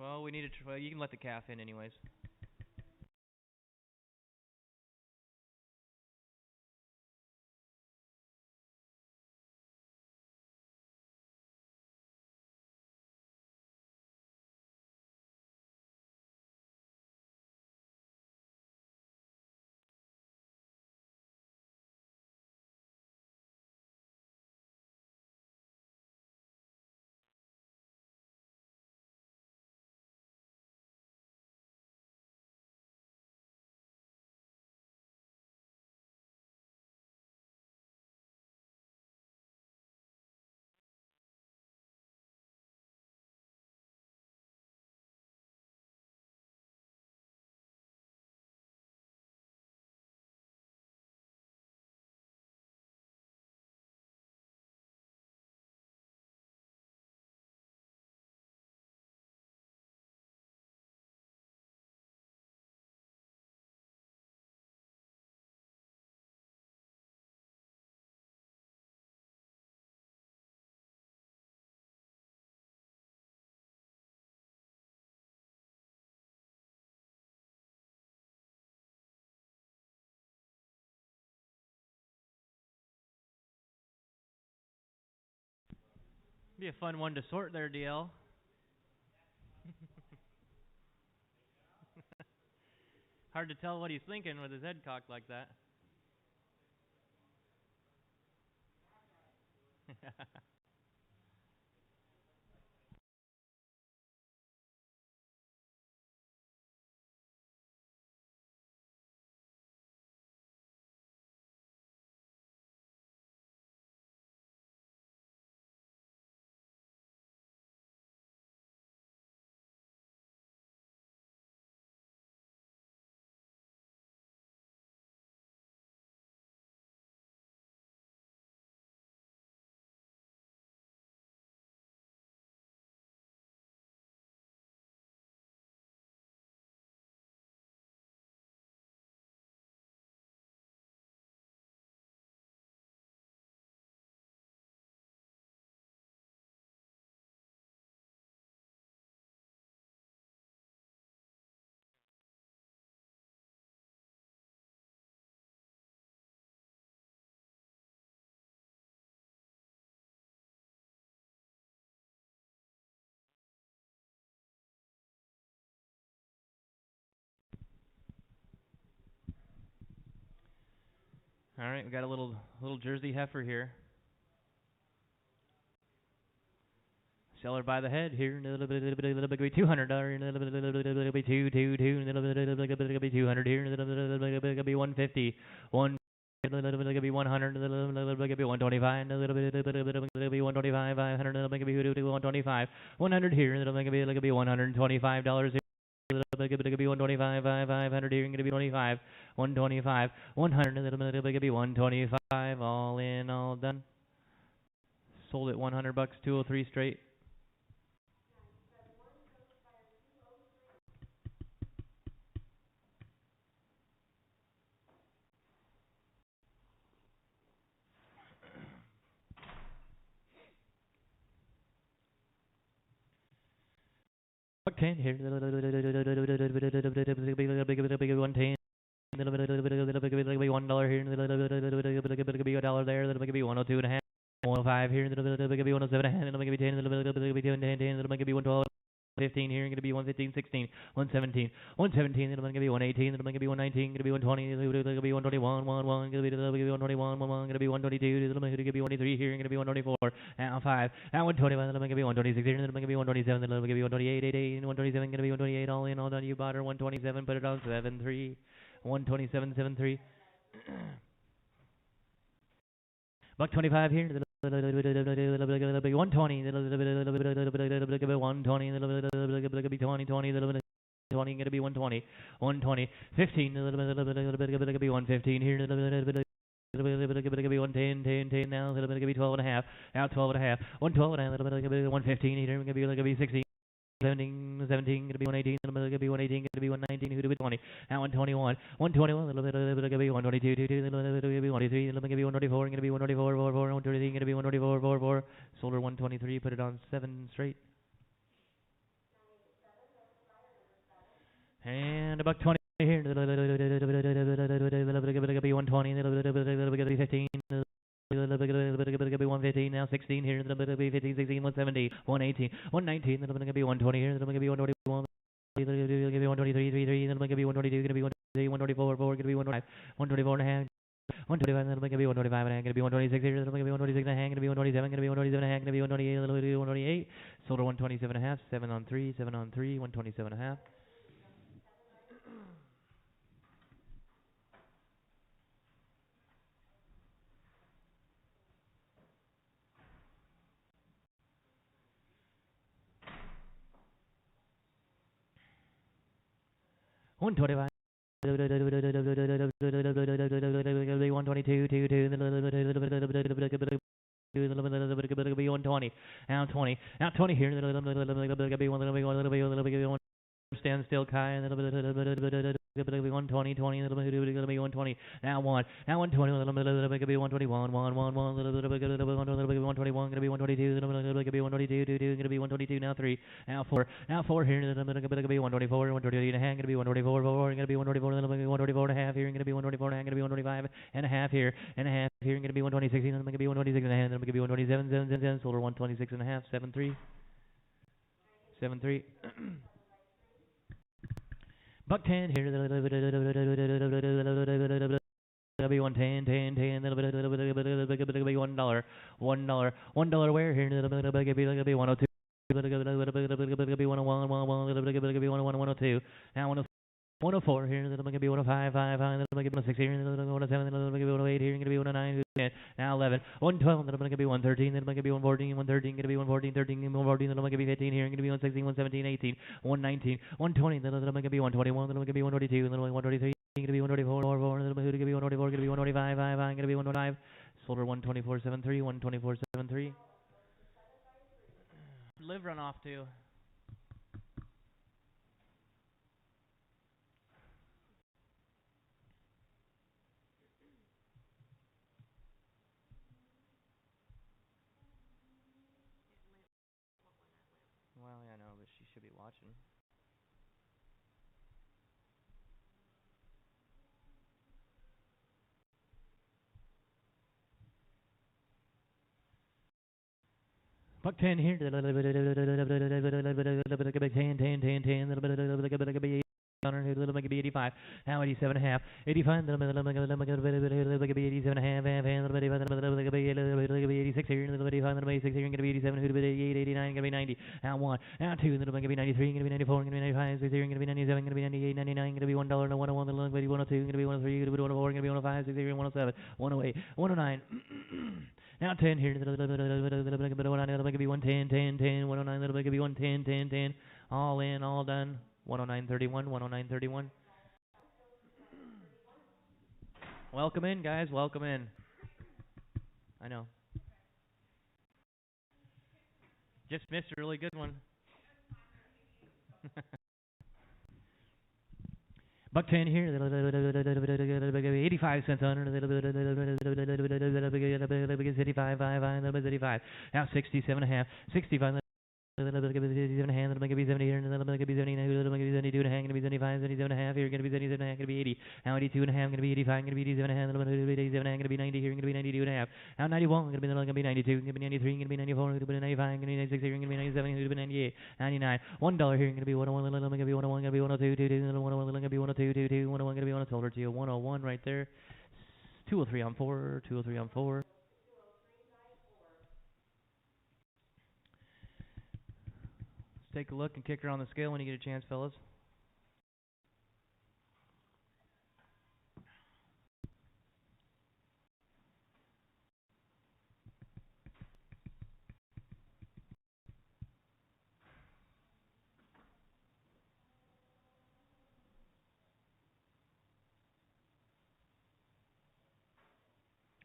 Well, we need to. Well, you can let the calf in, anyways. Be a fun one to sort there, DL. Hard to tell what he's thinking with his head cocked like that. All right, we got a little Jersey heifer here. Seller by the head here, a little bit, $200 here, a little bit, two, a little bit, 200 here, a little bit, 150, a little bit, 100, a little bit, 125, a little bit, 125, 500, a little bit, 125, 100 here, a little bit, $125 here. Gonna be 125, 500 here, gonna be 25, 125, 100, a little bit, 125, all in, all done. Sold at $100, 203 straight. Buck 10 here, $110, $1 here, $1 there, $102 and a half, 105 here, 107 and a half, 10, 10, 112. 15 here, going to be 115, 16, 117, 117, it'll be 118, it'll be 119, going to be 120, it'll be 121, 11, going to be 121, 11, going to be 122, it'll be 123 here, going to be 124, now 5, now 121, it'll be 126 here, it'll be 127, it'll be 128, 88, 127, going to be 128, all in, all done, you bought her 127, put it on 7-3, 127, 7-3. Buck 25 here. 120. 120. 20. 20 gonna be 120. 120. 15. Gonna be 115 here. Gonna be 110. 10 now. Gonna be 12 and a half. Now 12 and a half. 112 and a half. 115 here. Gonna be 16. 17, gonna be 118, gonna be 118, gonna be 119, who do we 20? Now 121, 121, a little bit, gonna be 122, 22, a little bit, gonna be 123, a little bit, gonna be 124, gonna be 124, 4, 123, gonna be 124, 4. Sold her 123, put it on 7 straight. And a buck 20 here. Be 120. Be 15. Be 115. Now 16 here. Be 15, 16, 117, 118, 119. Be 120 here. Be 121. Give me 123, 3, then give me 122, gonna be 123, 124, 4, gonna be 125, 124 and a half, 125, then gonna be 125 and a half, gonna be 126 here, then gonna be 126 and a half, gonna be 127, gonna be 127 and a half, gonna be 128, 128, sold her 127 and a half, 7 on 3, 7 on 3, 127 and a half. One 25. 122, 2, 2, 120, now 20, now 20 here, stand still, Kai, and then be 120, 20, and then be 120. Now 120, gonna be 121, 121, gonna be 122, gonna be 122, 2, gonna be 122. Now 3, now 4 here, gonna be 124, 128 and a half, gonna be 124, 4, gonna be 124, then gonna be 124 and a half here, gonna be 124 and a half, gonna be 125 and a half here, gonna be 126, then gonna be 126 and a half, then gonna be 127, 7, sold her 126 and a half, 7, 3, 7, 3. Buck 10 here. That'll be 110, 10, 10. That'll be $1. $1 where here? That'll be 102. That'll be 101, 102. Now 104 here, then gonna be 105, 5, then gonna be 106 here, then 107, then gonna be 108 here, gonna be 109, 10, now 11, 112, then gonna be 113, then gonna be 114, 113, gonna be 114, 13, 114, then gonna be 15 here, gonna be 116, 117, 18, 119, 120, then gonna be 121, then gonna be 122, then 123, gonna be 124, 4, then gonna be 124, gonna be 125, 5, gonna be 125, sold her 124.73, 124.73. Live run off too. Well, yeah, I know, but she should be watching. Buck 10 here. 10, 10, 10. Little be 85, now 87 and a half, 85, be 87 and a half, be 86 here, 85, 86 here, gonna be 87, who'd be 88, 89, gonna be 90, now 1, now 2, gonna be 93, gonna be 94, gonna be 95, 6 here, gonna be 97, gonna be 98, 99, gonna be $1, no 101, gonna be 102, gonna be 103, gonna be 104, gonna be 105, 6 here, 107, 108, 109. Now 10 here, gonna be 110, 10, 10, 109, gonna be 110, 10, 10, all in, all done. 109.31, 109.31. Welcome in, guys. Welcome in. I know. Just missed a really good one. Buck 10 here. 85 cents under. 85, 85. Now 67 and a half. 65. 87 and a half, gonna be 70 here, and then gonna be 79, gonna be 72 and a half, gonna be 75, 77 and a half here, gonna be 77 and a half, gonna be 80, now 82 and a half, gonna be 85, gonna be 87 and a half, gonna be 87 and a half, gonna be 90 here, gonna be 92 and a half, now 91, gonna be 92, gonna be 93, gonna be 94, gonna be 95, gonna be 96 here, gonna be 97, gonna be 98, 99, $1 here, gonna be 101, gonna be 101, gonna be 102, 22, 101, gonna be 102, 22, 101, gonna be 102, sold her to you, 101 right there, 203 on 4, 203 on 4. Take a look and kick her on the scale when you get a chance, fellas.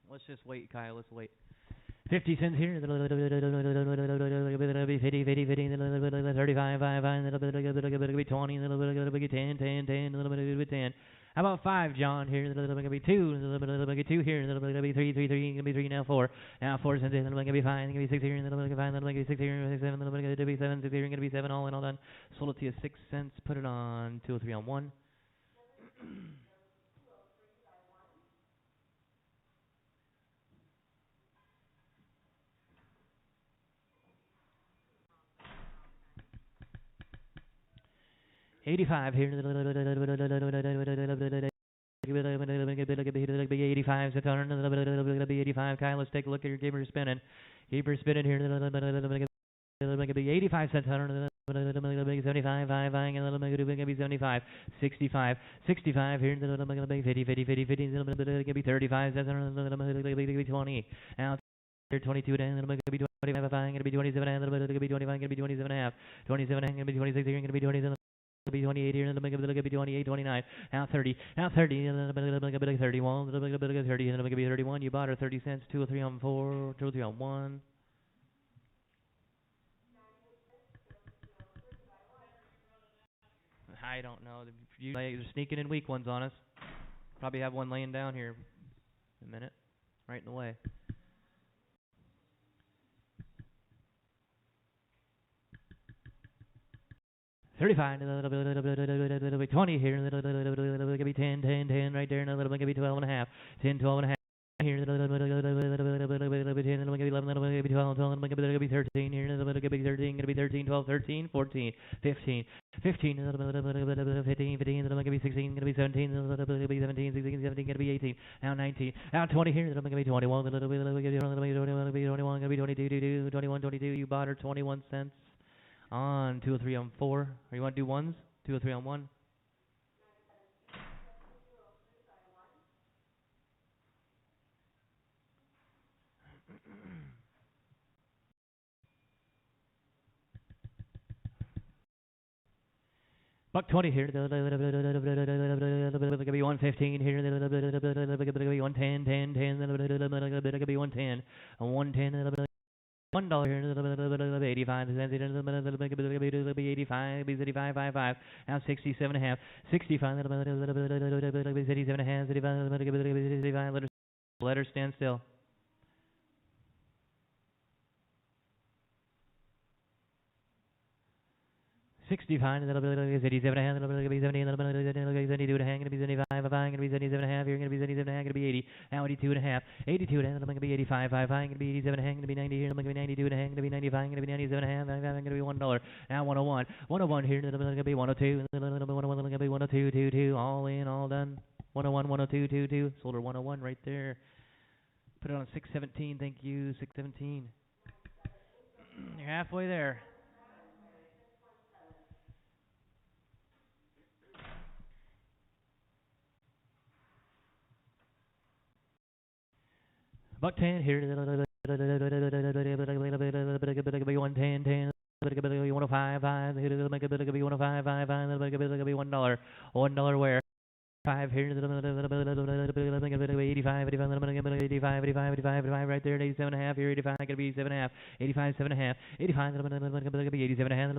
Let's just wait, Kyle. Let's wait. 50 cents here. 50, 50, 50, 35, 5, 5, 20, 10, 10, 10, 10. How about 5, John? Here, gonna be 2, gonna be 2 here, gonna be 3, 3, 3, gonna be 3 now 4. Now 4 cents, gonna be 5, gonna be 6 here, gonna be 5, gonna be 6 here, 6, 7, gonna be 7, 6 here, gonna be 7, all in, all done. Sold it to you 6 cents. Put it on 203 on 1. $85 here. Be 85, 600, be 85. Kyle, let's take a look at your keeper spinning. Keeper spinning here. Be 85 cents. 75, 5, be 75, 65, 65 here. 50, 50, 50, 50, be 35 cents. Be 20. Now 22 down, it'll be 25, gonna be 27, and it'll be 25, gonna be 27 and a half, 27, gonna be 26 here, gonna be 27. Be 28 here, and it'll be 28, 29, now 30, now 30, and it'll be 31, it'll be 30, and it'll be 31. You bought her 30 cents, 203 on 4, 203 on 1. I don't know. You're sneaking in weak ones on us. Probably have one laying down here in a minute, right in the way. $35, it'll be 20 here, it'll be 10, 10, 10 right there, and it'll be 12 and a half, 10, 12 and a half. Here, it'll be 10, it'll be 11, it'll be 12, 12, it'll be 13 here, it'll be 13, it'll be 13, 12, 13, 14, 15, 15, it'll be 15, 15, it'll be 16, it'll be 17, it'll be 17, 16, 17, it'll be 18, now 19, now 20 here, it'll be 21, it'll be 21, it'll be 22, 21, 22, you bought her 21 cents. On 203 on 4. Or you want to do ones? 203 on 1. Buck 20 here. It'll be 115 here. It'll be 110, 10, 10. It'll be 110, 110. $1 here, 85 cents. It'll be 85, be 85, 55. Now 67 and a half, 65. It'll be 67 and a half, 65. Let her stand still. 65, and that'll be 87 and a half, that'll be 70, and that'll be 72 and a half, gonna be 75, gonna be 77 and a half, you're gonna be 77 and a half, gonna be 80, now 82 and a half, 82 and a half, that'll be 85, gonna be 87 and a half, gonna be 90 here, gonna be 92 and a half, gonna be 95, gonna be 97 and a half, gonna be $1, now 101, 101 here, that'll be 102, and that'll be 101, gonna be 102, 2, 2, all in, all done, 101, 102, 2, 2, sold her 101 right there, put it on 617, thank you, 617, you're halfway there. Buck 10 here. Be 110, 10. Be 105, 5. Be 105, 5. Be $1. $1 where? 5 here. 85, 85 right there. 87 and a half here. 85 gonna be 7 and a half. 85, 7 and a half. 85 gonna be 87 and a half.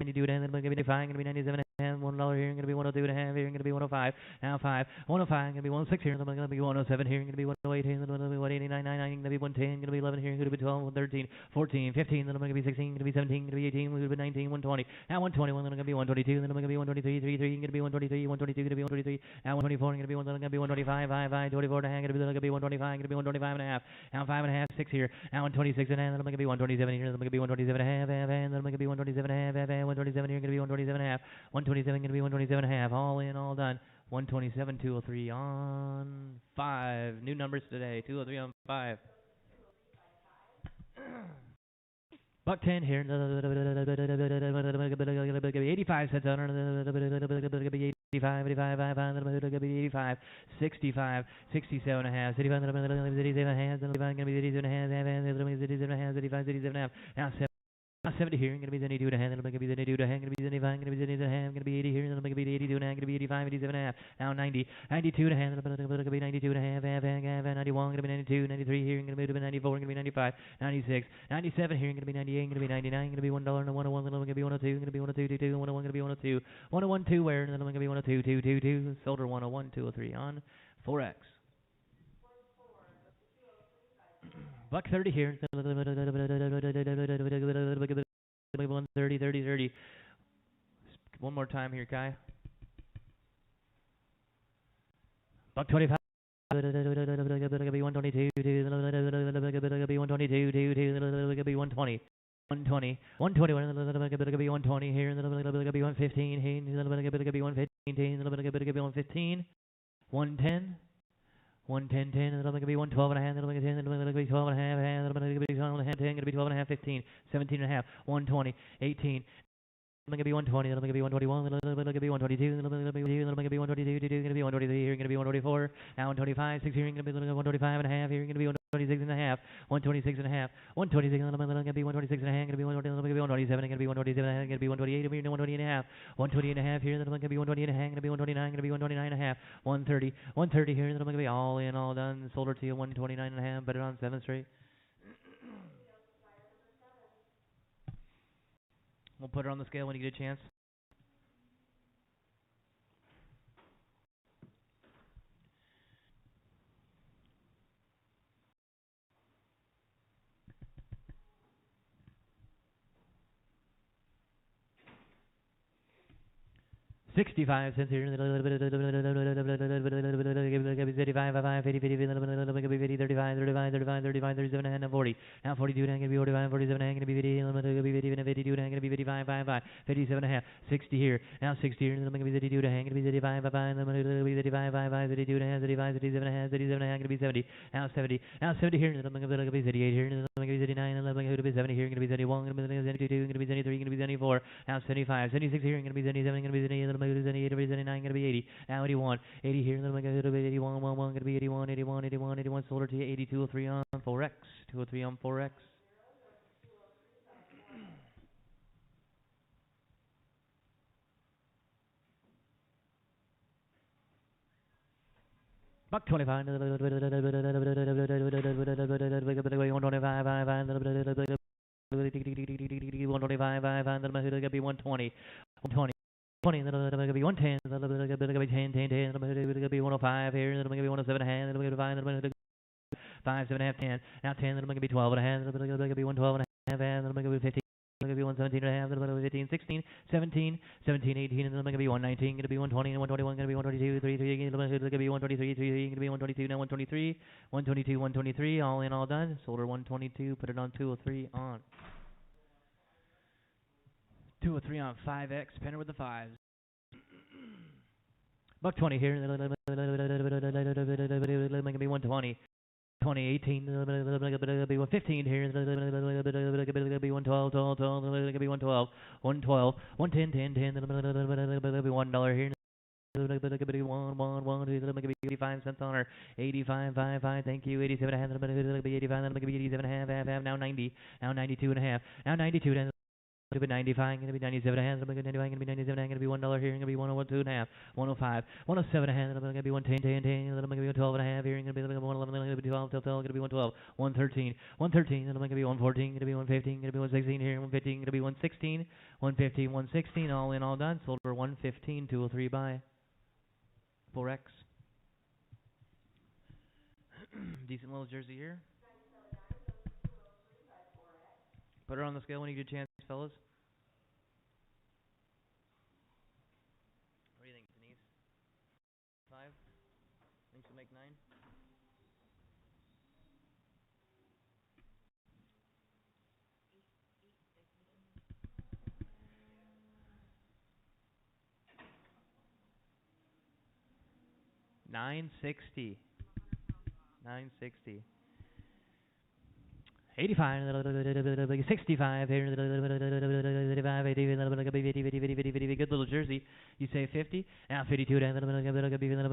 92 and a half. Gonna be 95. Gonna be 97 and a half. $1 here, gonna be 102 and a half here, gonna be 105, now 5, 105, gonna be 106 here, gonna be 107 here, gonna be 108 here, gonna be 189, 99, gonna be 110, gonna be 11 here, gonna be 12, 13, 14, 15, then I'm gonna be 16, gonna be 17, gonna be 18, gonna be 19, 120, now 121, then I'm gonna be 122, then I'm gonna be 123, 33, gonna be 123, 122, gonna be 123, now 124, gonna be 125, 5, 24 and a half, gonna be 125, gonna be 125 and a half, now 5 and a half, 6 here, now 126 and a half, then I'm gonna be 127 here, then I'm gonna be 127 and a half, and then I'm gonna be 127 and a half, 127 here, gonna be 127 and a half, 127 gonna be 127 and a half, all in, all done. 127, 203 on 5. New numbers today, 203 on 5. Buck 10 here. 85 cents on 85, 85, 65, 67 and a half, 67 and a half, 87 and a half, 87 and a half, now 7. 70 here, gonna be 72 and a half, gonna be 72 and a half, gonna be 75, gonna be 72 and a half, gonna be 80 here, gonna be 82 and a half, gonna be 85, 87 and a half, now 90, 92 and a half, gonna be 92 and a half, 91, gonna be 92, 93 here, gonna be 94, gonna be 95, 96, 97 here, gonna be 98, gonna be 99, gonna be $1 and a 101, gonna be 102, gonna be 102, 22, 101, gonna be 102, 101, 2 where, gonna be 102, 2, 2, 2, solder 101, 203 on Forex. Buck 30 here. 130, 30, 30. One more time here, Kai. Buck 25. Be 122, 122, 120. 120, 120, be 120 here, be 115, be 115, be 115, 110, 110, 10, it'll be 112 and a half, it'll be 10, it'll be 12 and a half, it'll be 12 and a half, 10, it'll be 12 and a half, 15, 17 and a half, 120, 18, it'll be 120, it'll be 121, it'll be 122, it'll be 122, it'll be 123, here, gonna be 124, now 125, 6 here, gonna be 125 and a half, here, gonna be 126 and a half, 126 and a half, 126, gonna be 126 and a half, gonna be 127, gonna be 127 and a half, gonna be 128, here, 120 and a half, 120 and a half here, gonna be 120 and a half, gonna be 129, gonna be 129 and a half, 130, 130 here, gonna be all in, all done, sold her to you 129 and a half, bet it on 7 straight. We'll put her on the scale when you get a chance. 65 cents here. 85, 50, 35, 37, and 40. Now 42, and 45, 47, and 50, 52, and 55, 57 and a half. 60 here. Now 60 here. 52, and 55, 55, 52 and 35, 37 and 37 and 70. Now 70. Now 70 here. 78 here. 79, 70 here. 71, 72, 73, 74. Now 75, 76 here. 77, 78. 78, 79, gonna be 80. Now 81, 80 here. Then gonna be 81, 11, gonna be 81, 81, 81, 81. Sold her to you 80, 203 on Forex, 203 on Forex. Buck 25. 125, 120, then it'll be 110, then it'll be 10, 10, 10, then it'll be 105 here, then it'll be 107 and a half, then it'll be 5, then it'll be 5, 7 and a half, 10, now 10, then it'll be 12 and a half, then it'll be 112 and a half, then it'll be 15, then it'll be 117 and a half, then it'll be 15, 16, 17, 17, 18, and then it'll be 119, gonna be 120, and 121, gonna be 122, 33, it'll be 123, 3, gonna be 122, now 123, 122, 123, all in, all done, sold her 122, put it on 203 on. 203 on 5X, penner with the 5s. Buck 20 here. Gonna be 120. 20, 18. Gonna be 115 here. Gonna be 112, 12, 12. Gonna be 112, 112, 110, 10, 10. Gonna be $1 here. Gonna be 1, 1, 1, 2. Gonna be 85 cents on her. 85, 5, 5. Thank you. 87 and a half. Gonna be 85. Gonna be 87 and a half, half. Now 90. Now 92 and a half. Now 92. Gonna be 95, gonna be 97 and a half, gonna be 95, gonna be 97 and a half, gonna be $1 here, gonna be 101, 2 and a half, 105, 107 and a half, gonna be 110, 10, 10, gonna be 12 and a half here, gonna be 111, gonna be 12, 12, gonna be 112, 113, 113, gonna be 114, gonna be 115, gonna be 116 here, 115, gonna be 116, 115, 116, all in, all done, sold for 115, 203 buy, Forex. Decent little jersey here. Put her on the scale when you get a chance, fellas. What do you think, Denise? 5? Think she'll make 9? $960. $960. 85, 65 here, 85, 80, good little jersey. You say 50, now 52 and a half, 52 and a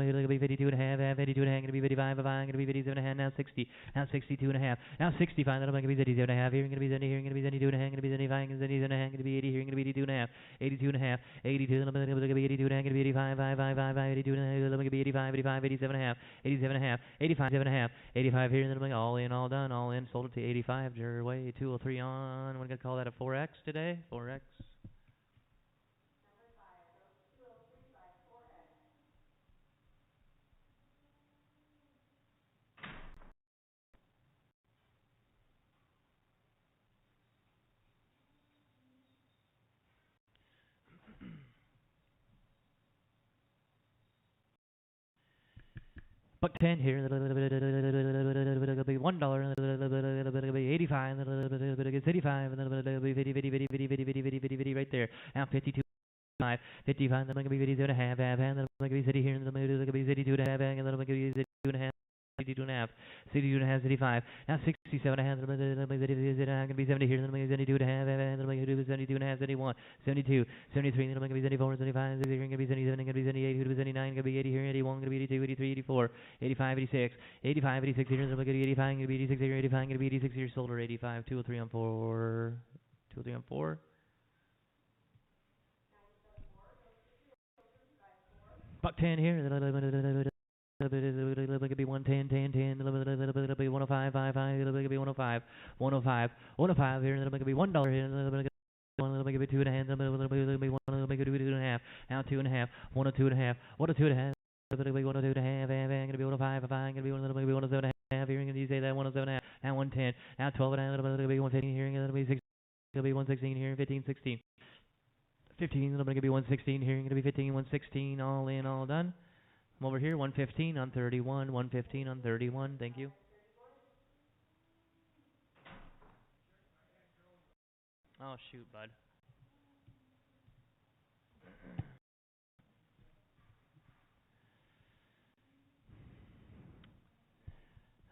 half, 52 and a half, gonna be 55, gonna be 57 and a half, now 60, now 62 and a half, now 65, gonna be 77 and a half, here, gonna be 70, here, gonna be 72 and a half, gonna be 75, gonna be 77 and a half, gonna be 80, here, gonna be 82 and a half, 82 and a half, 82, gonna be 82 and a half, gonna be 85, 82 and a half, gonna be 85, 87 and a half, 87 and a half, 85, 7 and a half, 85 here, and then all in, all done, all in, sold it to 85, your way, 203 on, we're gonna call that a 4X today, 4X. Buck 10 here, $1, 85, it's 85, 50 right there. Now 52. 55, then I'm going to be 52 and a half, and then I'm going to be city here, and then I'm going to be 52 and a half, and then I'm going to be 52 and a half, 62 and a half, 62 and a half, 65, now 67 and a half, then I'm going to be 70 here, then I'm going to be 72 and a half, and then I'm going to be 72 and a half, 71, 72, 73, then I'm going to be 74, 75, then I'm going to be 77, I'm going to be 78, going to be 79, going to be 80 here, 81, going to be 82, 83, 84, 85, 86, 85, 86 here, then I'm going to be 85, going to be 86 here, 85, going to be 86 here, sold her 85, 203 on 4, 203 on 4. Buck 10 here. It'll be 110, 10, 10. It'll be 105, 5, 5. It'll be 105, 105, 105 here. It'll be $1 here. It'll be 2 and a half. It'll be 1. It'll be 2 and a half. Now 2 and a half. 102 and a half. 102 and a half. It'll be 102 and a half. Gonna be 105, 5. Gonna be 107 and a half. Here, you say that 107 and a half. Now 110. Now 12 and a half. It'll be 115 here. It'll be 6. It'll be 116 here. 15, 16. 15, I'm going to be 116 here, going to be 15, 116, all in, all done. I'm over here, 115 on 31, 115 on 31, thank you. Oh, shoot, bud.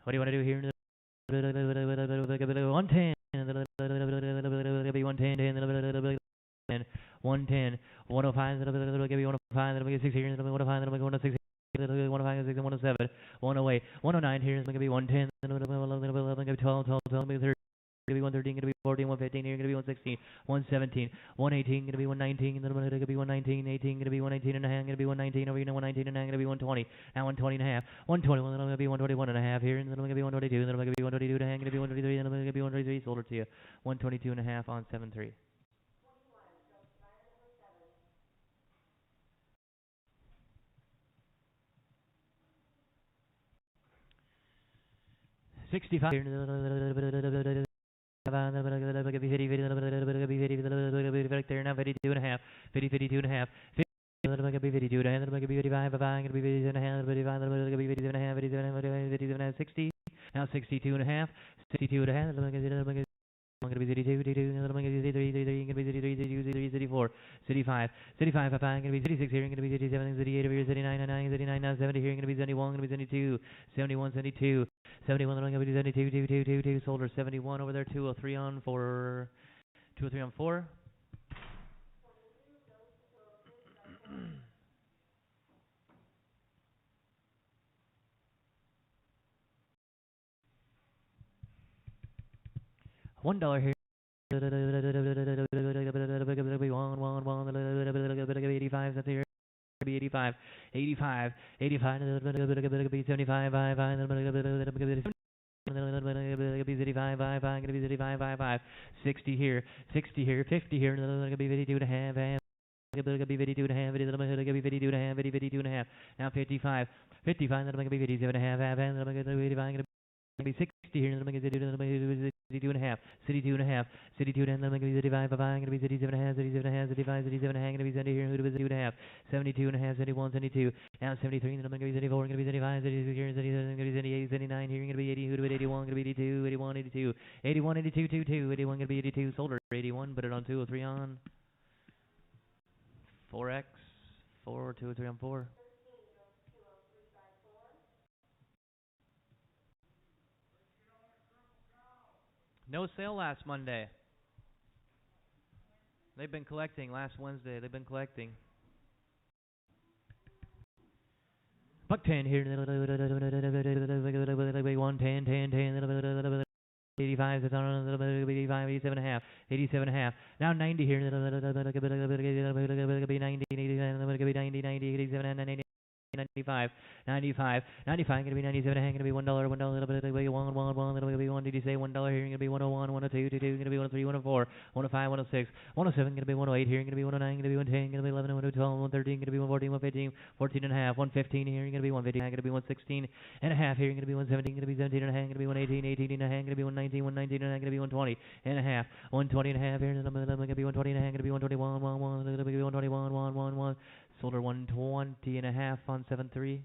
What do you want to do here? 110, 110, 110, 105, 105, 6 here, 105, 106, 105, 107, 108, 109 here is going to be 110, 12, 12, 12, 13. Going to be 113, going to be 14, 115 here, going to be 116, 117, 118, going to be 119, then going to be 119, 18, going to be 119 and a half, going to be 119 over here, 119 and a half, going to be 120, now 120 and a half, 121, then going to be 121 and a half here, and then going to be 122, then going to be 122 and a half, going to be 123, then going to be 123, sold it to you, 122 and a half on 7-3. 65 here, right there now, 52 and a half, 52 and a half, 52 and a half, 55, 57 and a half, 55, 57 and a half, 57 and a half, 60, now 62 and a half, 62 and a half, I'm going to be 32, 32, I'm going to be 33, 33, going to be 33, 32, 34, 35, 35, 5, going to be 36 here, going to be 37, 38 over here, 39, 9, 39, now 70 here, going to be 71, going to be 72, 71, 72, 71, I'm going to be 72, 2, 2, 2, 2, sold her 71 over there, 203 on 4, 203 on 4. $1 here. 85 that's here. 85, 85, 85, 75, 5, 5, 60 here, 60 here, 50 here, gonna be 52 and a half, gonna be 52 and a half, gonna be 52 and a half, 52 and a half, now 55, 55, then I'm gonna be 57 and a half, and then I'm gonna be 85, gonna be 60 here, and then I'm gonna be 62 and a half, 62 and a half, 62 and then I'm gonna be 75, 5, I'm gonna be 67 and a half, 67 and a half, 75, 67 and a half, gonna be 70 here, and 72 and a half, 72 and a half, 71, 72, now 73, and then I'm gonna be 74, gonna be 75, 76 here, 77, gonna be 78, 79 here, gonna be 80, who to 81, gonna be 82, 81, 82, 81, 82, 22, 81, gonna be 82, sold her 81, put it on 203 on 4X, 4, 203 on 4. No sale last Monday. They've been collecting last Wednesday. They've been collecting. Buck 10 here. 110, 10, 10, 85, 85, 87 and a half, 87 and a half. Now 90 here. 90, 90, 90, 87 and 90. 95, 95, 95, gonna be 97, gonna be $1, $1, gonna be one, gonna be one. Did you say $1 here? Gonna be 101, 102, 22, gonna be 103, 104, 105, 106, 107, gonna be 108 here, gonna be 109, gonna be 110, gonna be 11, 112, 113, gonna be 114, 115, 14 and a half, 115 here, gonna be 150, gonna be 116 and a half here, gonna be 117, gonna be 17 and a half, gonna be 118, 18 and a half, gonna be 119, 119 and a half, gonna be 120 and a half, 120 and a half here, gonna be 120 and a half, gonna be 121, 1, gonna be 121, 1, 1, 1. Sold her 120 and a half on 7-3.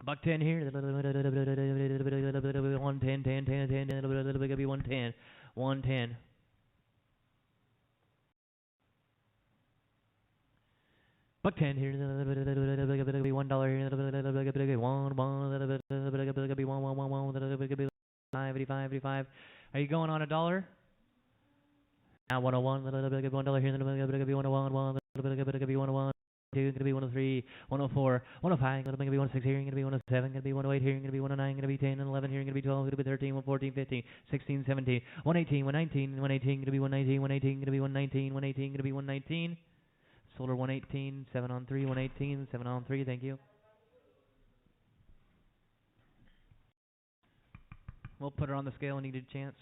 Buck 10 here. 110, 10, 10, 10, 10, 110, 110. Buck 10 here. $1 here. 85, 85. Are you going on a dollar? Now 101, $1 here, be 101, be 101, 2, gonna be 103, 104, 105, gonna be 106 here, gonna be 107, gonna be 108 here, gonna be 109, gonna be 10 and 11 here, gonna be 12, gonna be 13, 114, 15, 16, 17, 118, 119, 118, gonna be 119, 118, gonna be 119, 118, gonna be 119. Sold her 118, 7 on 3, 118, 7 on 3, thank you. We'll put her on the scale when you get a chance.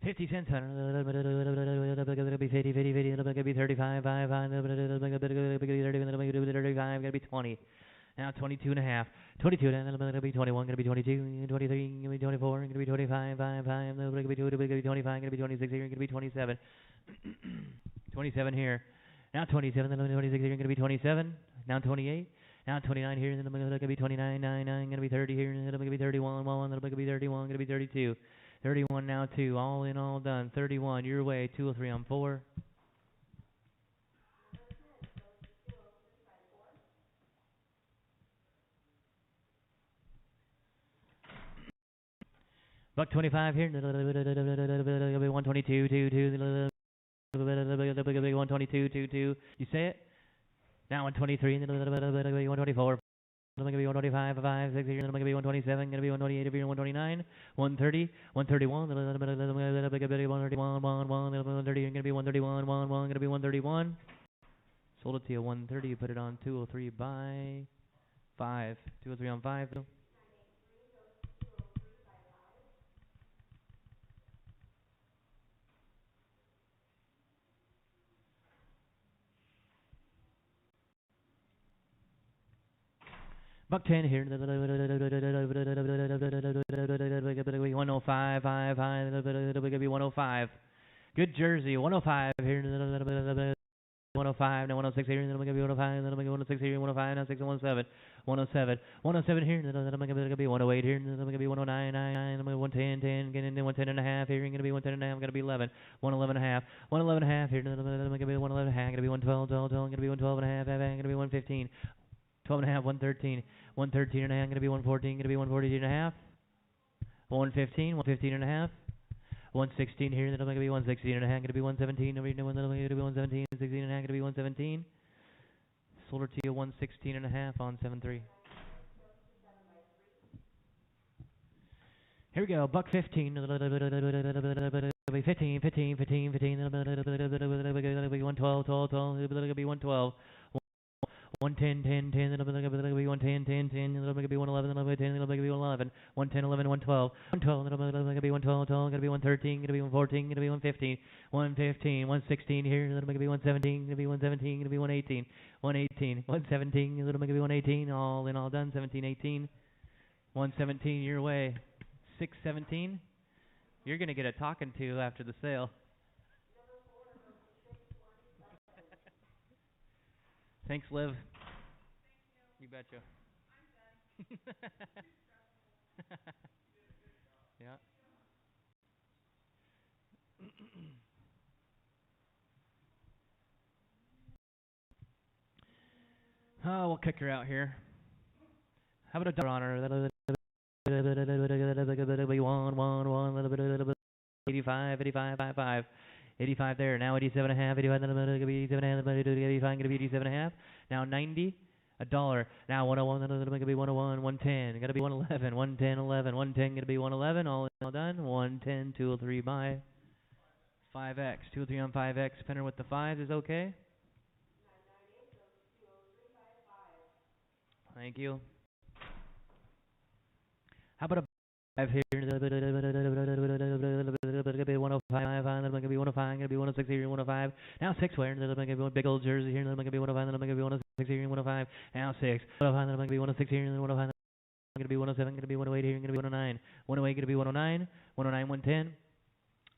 $0.50, gonna be 50, 50, 50, gonna be 35, 5, 5, gonna be 30, gonna be 20. Now 22 and a half, 22, gonna be 21, gonna be 22, 23, gonna be 24, gonna be 25, 5, 5, gonna be 2, gonna be 25, gonna be 26 here, gonna be 27. 27 here. Now 27, then 26 here, gonna be 27. Now 28. Now 29 here, then gonna be 29, 9, 9, gonna be 30 here, then gonna be 31, 1, then gonna be 31, gonna be 32. 31 now 2, all in, all done. 31, your way, 203 on 4. Buck 25 here. 122, 2, 2. 122, 2, 2. You say it? Now 123, 124. Gonna be 125, 5, 6 here, gonna be 127, gonna be 128 here, 129, 130, 131, 131, 130, gonna be 131, 1, gonna be 131. Sold it to you 130, you put it on 203 by 5, 203 on 5. Buck 10 here. 105, 5, 5, be 105. Good jersey, 105 here. 105, now 106 here, then I'm going to be 105, then I'm going to be 106 here, 105, now 6 and 107, 107, 107 here, then I'm going to be 108 here, then I'm going to be 109, 9, then I'm going to be 110, 10, getting into 110 and a half here, going to be 110 and a half, going to be 11, 111 and a half, 111 and a half here, then I'm going to be 111 and a half, going to be 112, 12, 12, going to be 112 and a half, going to be 115, 12 and a half, 113, 113 and a half, going to be 114, going to be 142 and a half, 115, 115 and a half. 116 here, then I'm going to be 116 and a half, going to be 117, then I'm going to be 117, 16 and a half, going to be 117. Sold her to you 116 and a half on 7-3. Here we go, buck 15. 15, 15, 15, 15, 112, 12, 12, it'll be 112. 110, 10, 10, then I'm going to be 110, 10, 10, then I'm going to be 111, then I'm going to be 10, then I'm going to be 111, 110, 11, 112, 112, then I'm going to be 112, 12, going to be 113, going to be 114, going to be 115, 115, 116 here, then I'm going to be 117, going to be 117, going to be 118, 118, 117, then I'm going to be 118, all in, all done, 17, 18, 117 your way, 617. You're going to get a talking to after the sale. Thanks, Liv. You betcha. Yeah. Oh, we'll kick her out here. How about a dollar on her? 85, 85, 55. 85 there. Now 87 and a half. 85, then 87 and a half. 85, gonna be 87 and a half. Now 90. A dollar. Now 101, then gonna be 101, 110. Gonna be 111, 110, 11, 110. Gonna be 111. All done. 110, 203. Buy. 5x. 203 on 5x. Pinner with the 5 is okay. Thank you. How about a 5 here? 105, gonna be 105, gonna be 106 here, 105. Now 6 where? Then I'm gonna be one big old jersey here, then I'm gonna be 105, then I'm gonna be 106 here, 105. Now 6. 105, then I'm gonna be 106 here, then 105. I'm gonna be 107, gonna be 108 here, gonna be 109. 108, gonna be 109. 109, 110.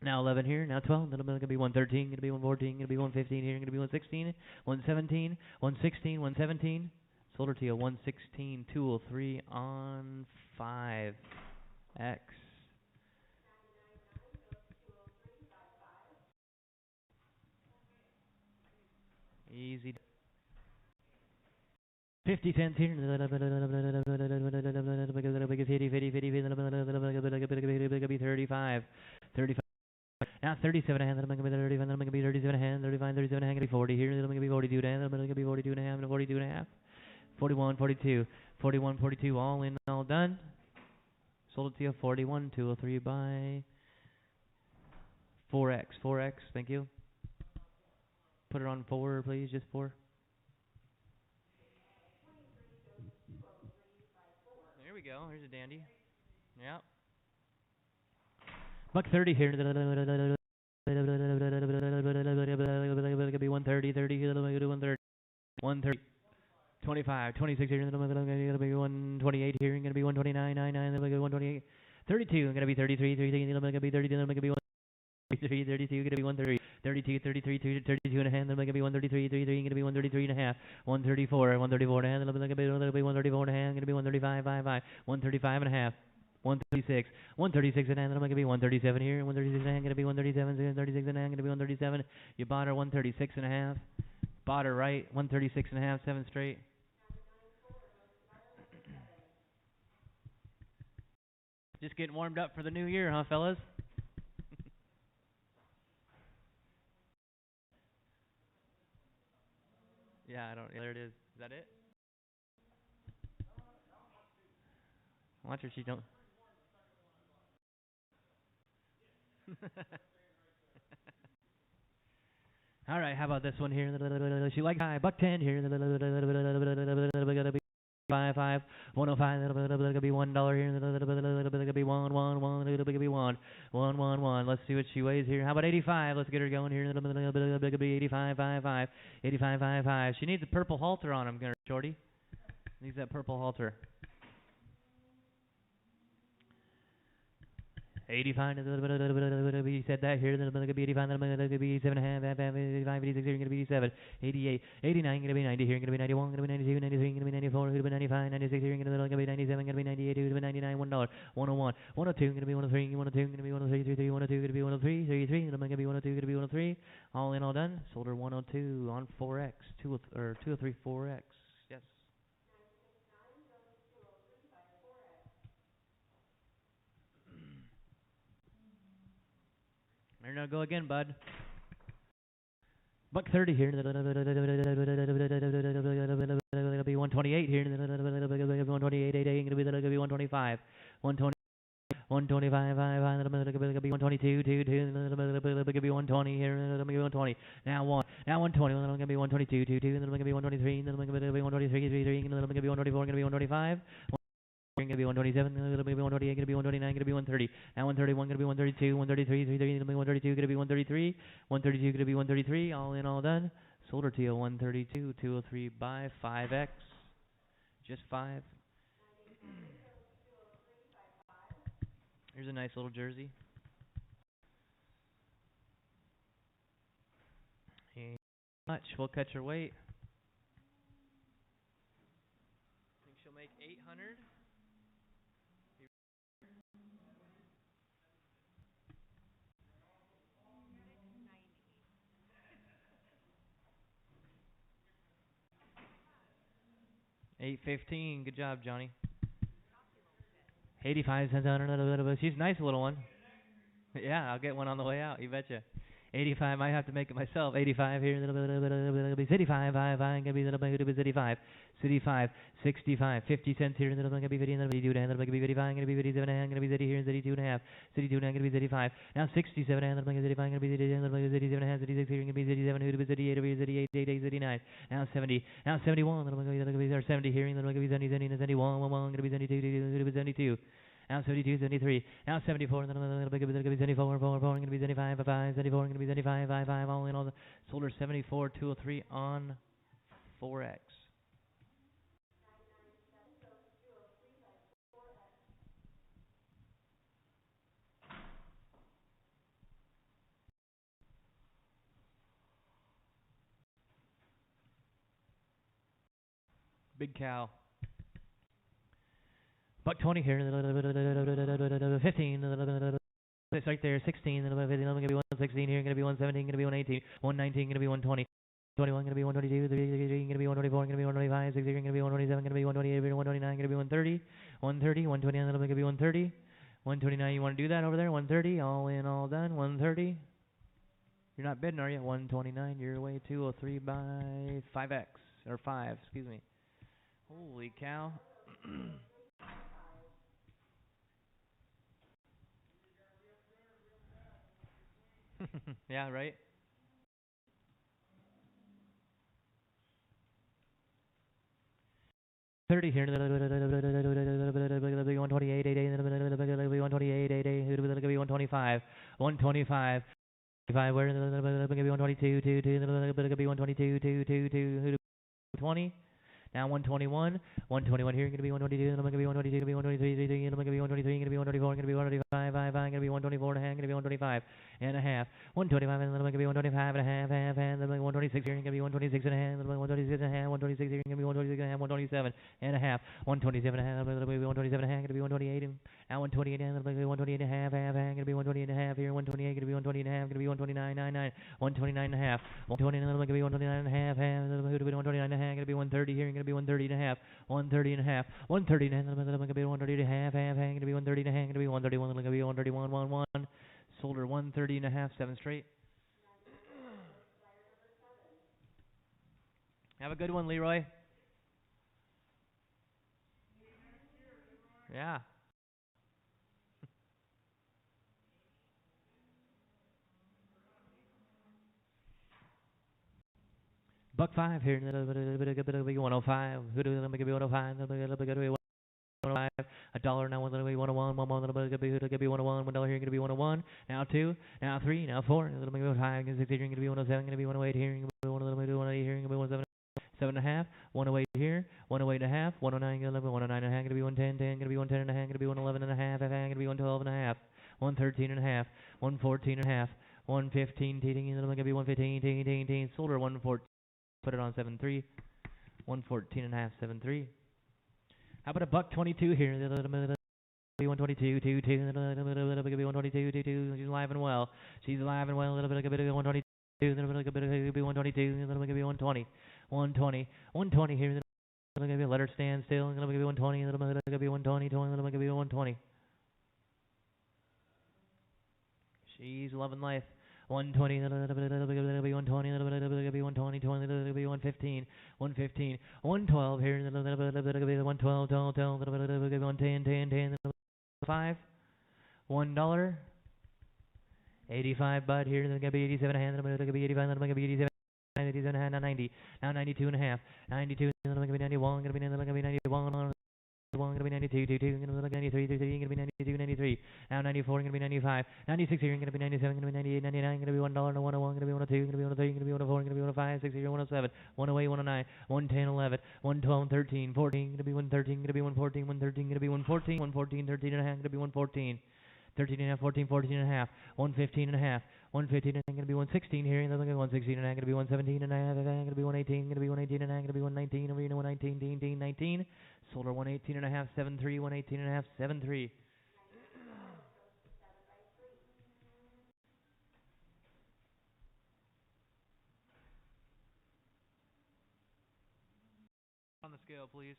Now 11 here, now 12, then I'm gonna be 113, gonna be 114, gonna be 115 here, gonna be 116, 117, 116, 117. Sold her to you 116, 203 on 5x. Easy. 50 cents here. 35. 35. Now 37 and a half. Then I'm gonna be 35. Then I'm gonna be 37 and a half. 35, 37 and a half. Gonna be 40 here. Then I'm gonna be 42 and a half. Then I'm gonna be 42 and a half. 42 and a half. 41, 42. 41, 42. All in, all done. Sold it to you. 41, 203 by 4x. 4x. Thank you. Put it on 4, please. Just 4. There we go. Here's a dandy. Yep. Buck 30 here. Gonna be 130, 30 here. 130, 130, 25, 26 here. Gonna be 128 here. Gonna be 129, 99. Gonna be 128, 32. Gonna be 33, 33. Gonna be 30. Gonna be 133, 32. Gonna be 130, 32, 33, 32 and a half. Then gonna be 133, 33. Gonna be 133 and a half. 134, 134 and a half. Then gonna be 134 and a half. Gonna be 135, 55, 135 and a half. 136, 136 and a half, then I'm gonna be 137 here, 136 and a half, gonna be 137, 136 and a half, gonna be 137. You bought her 136 and a half. Bought her right, 136 and a half, 7 straight. Just getting warmed up for the new year, huh, fellas? Yeah, I don't. There it is. Is that it? Watch her. She don't. All right, how about this one here? She likes high. Buck 10 here. 5, 105. Gonna be $1 here. Gonna be 1. Gonna be 1. Let's see what she weighs here. How about 85? Let's get her going here. Gonna be 85, 55, 85, 55. She needs a purple halter on him, Shorty. Needs that purple halter. 85, we said that here, then I'm going to be 85, then I'm going to be 87 and a half, 85, 86, here, going to be 87, 88, 89, going to be 90, here, going to be 91, going to be 92, 93, going to be 94, going to be 95, 96, here, going to be 97, going to be 98, going to be 99, $1, 101, 102, going to be 103, 102, going to be 103, 33, 102, going to be 103, 33, going to be 102, going to be 103, all in, all done, sold her 102 on 4X, 203 4X, yes. There you go again, bud. Buck 30 here. Gonna be 128 here. 128, 88. Gonna be 125. 120. 125, 5, gonna be 122, 2, 2, gonna be 120 here, gonna be 120. Now 120, then I'm gonna be 122, 2, 2, then I'm gonna be 123, then I'm gonna be 123, 3, 3, then I'm gonna be 124, gonna be 125. Gonna be 127, gonna be 128, gonna be 129, gonna be 130. Now 131, gonna be 132, 133, 33, gonna be 132, gonna be 133, 132, gonna be 133. All in, all done. Sold her to you 132, 203 by 5x, just 5. Here's a nice little jersey. Ain't much. We'll catch her weight. Think she'll make 800. 8:15. Good job, Johnny. 85 cents on another little bit. She's a nice little one. Yeah, I'll get one on the way out. You betcha. 85. Might have to make it myself. 85 here. Little bit. City 5. Gonna be little bit. City 5. City 5. 65. 50 cents here. Little gonna be 50. Little bit 2 and little bit 55. Gonna be 57 and gonna be City here. City 2 and a half. City 2 and gonna be City 5. Now 67 and little bit City 5. Gonna be City 10. Little bit City 7 and a half. City 6 here. Gonna be City 7. Who to be City 8 over here. City 8. 8 City 9. Now 70. Now 71. Little bit gonna be 70 here. Little bit gonna be 70. 71. 1. Gonna be 72. Who to be 72. Now 72, 73. Now 74. Then a little bit. Going to be 74. 4. Going to be 75. 5. 74. Going to be 75. 5. 5. All in all. Solar 74. 203 on Forex. Big cow. Buck 20 here. 15. It's right there. 16. Going to be 116 here. Going to be 117. Going to be 118. 119. Going to be 120. 21 going to be 122, 23 going to be 124, going to be 125, 60 going to be 127, going to be 128, 129 going to be 130, 130, 129 going to be 130, 129. You want to do that over there? 130, all in, all done. 130. You're not bidding, are you? 129. You're way 203 by 5x or 5. Excuse me. Holy cow. Yeah, right. 30 here. 128, 125, 125. Where 122, 20. Now 121, 121 here, going to be 122, going to be 122, going to be 123, going to be 123, going to be 124, going to be 125, 5, going to be 124 and a half, going to be 125 and a half, 125 and going to be 125 and a half, and then 126 here, going to be 126 and a half, 126 and a half, 126 here, going to be 126 and a half, 127 and a half, 127 and a half, going to be 127 and a half, going to be 128 and now 128 and going to be 128 and a half, going to be 128 and a half here, 128, going to be 128 and a half, going to be 129, 99, 129 and a half, 129 and going to be 129 and a half, going to be 129 and a half, going to be 130 here, going to be 130 and a half, 130 and a half, 130 and a half, going to be 130 and a half, going to be 130 and a half, going to be 131, going to be 131, 1, 1. Sold her 130 and a half, 7 straight. Have a good one, Leroy. Yeah. Buck 5 here, 105. Who do we give 105? A dollar now, 101, 1 gonna be 101, $1 here, gonna be 101, now 2, now 3, now 4, a little bit of 5, gonna be 6 here, gonna be 107, gonna be 108 here, gonna be 108 here, gonna be 107, 7 and a half, 108 here, 108 and a half, 109, gonna be 109 and a half, gonna be 110, 10, gonna be 110 and a half, gonna be 111 and a half, gonna be 112 and a half, 113 and a half, 114 and a half, 115, gonna be 115, sold her 114, put it on 7.3, 114 and a half, 7.3. How about a buck 22 here? 122, 2, 2, 122, 2, 2. She's alive and well. She's alive and well. A little bit of 122, a little bit of 122, a little bit of 120, 120, 120 here. Let her stand still. A little bit of 120, a little bit of 120, 20, a little bit of 120. She's loving life. 120, a little bit of 120, a little bit of 120, 20, a little bit of 115, 115, 112 here, a little bit of 112, 12, 12, a little bit of 110, 10, 10, 5, $1, 85 bud here, then gonna be 87 hand, then gonna be 85, then gonna be 87, 87 hand, now 90, now 92 and a half, 92, then gonna be 91, gonna be 91. Going to be 92, 2, 2, going to be 93, 3, 3, going to be 92, 93. Now 94, going to be 95. 96 here, going to be 97, going to be 98, 99, going to be $1, no 101, going to be 102, going to be 103, going to be 104, going to be 105, 6, 107, 108, 109, 110, 11, 112, 13, 14, going to be 113, going to be 114, 113, going to be 114, 114, 13 and a half, going to be 114. 13 and a half, 14, 14 and a half, 115 and a half, 115 and a half, going to be 116 here, and then 116 and a half, going to be 117 and a half, going to be 118, going to be 118 and a half, going to be 119, over here, 119, 19. Sold her 118 and a half, 7.3, 118 and a half, 7.3. On the Scale, please.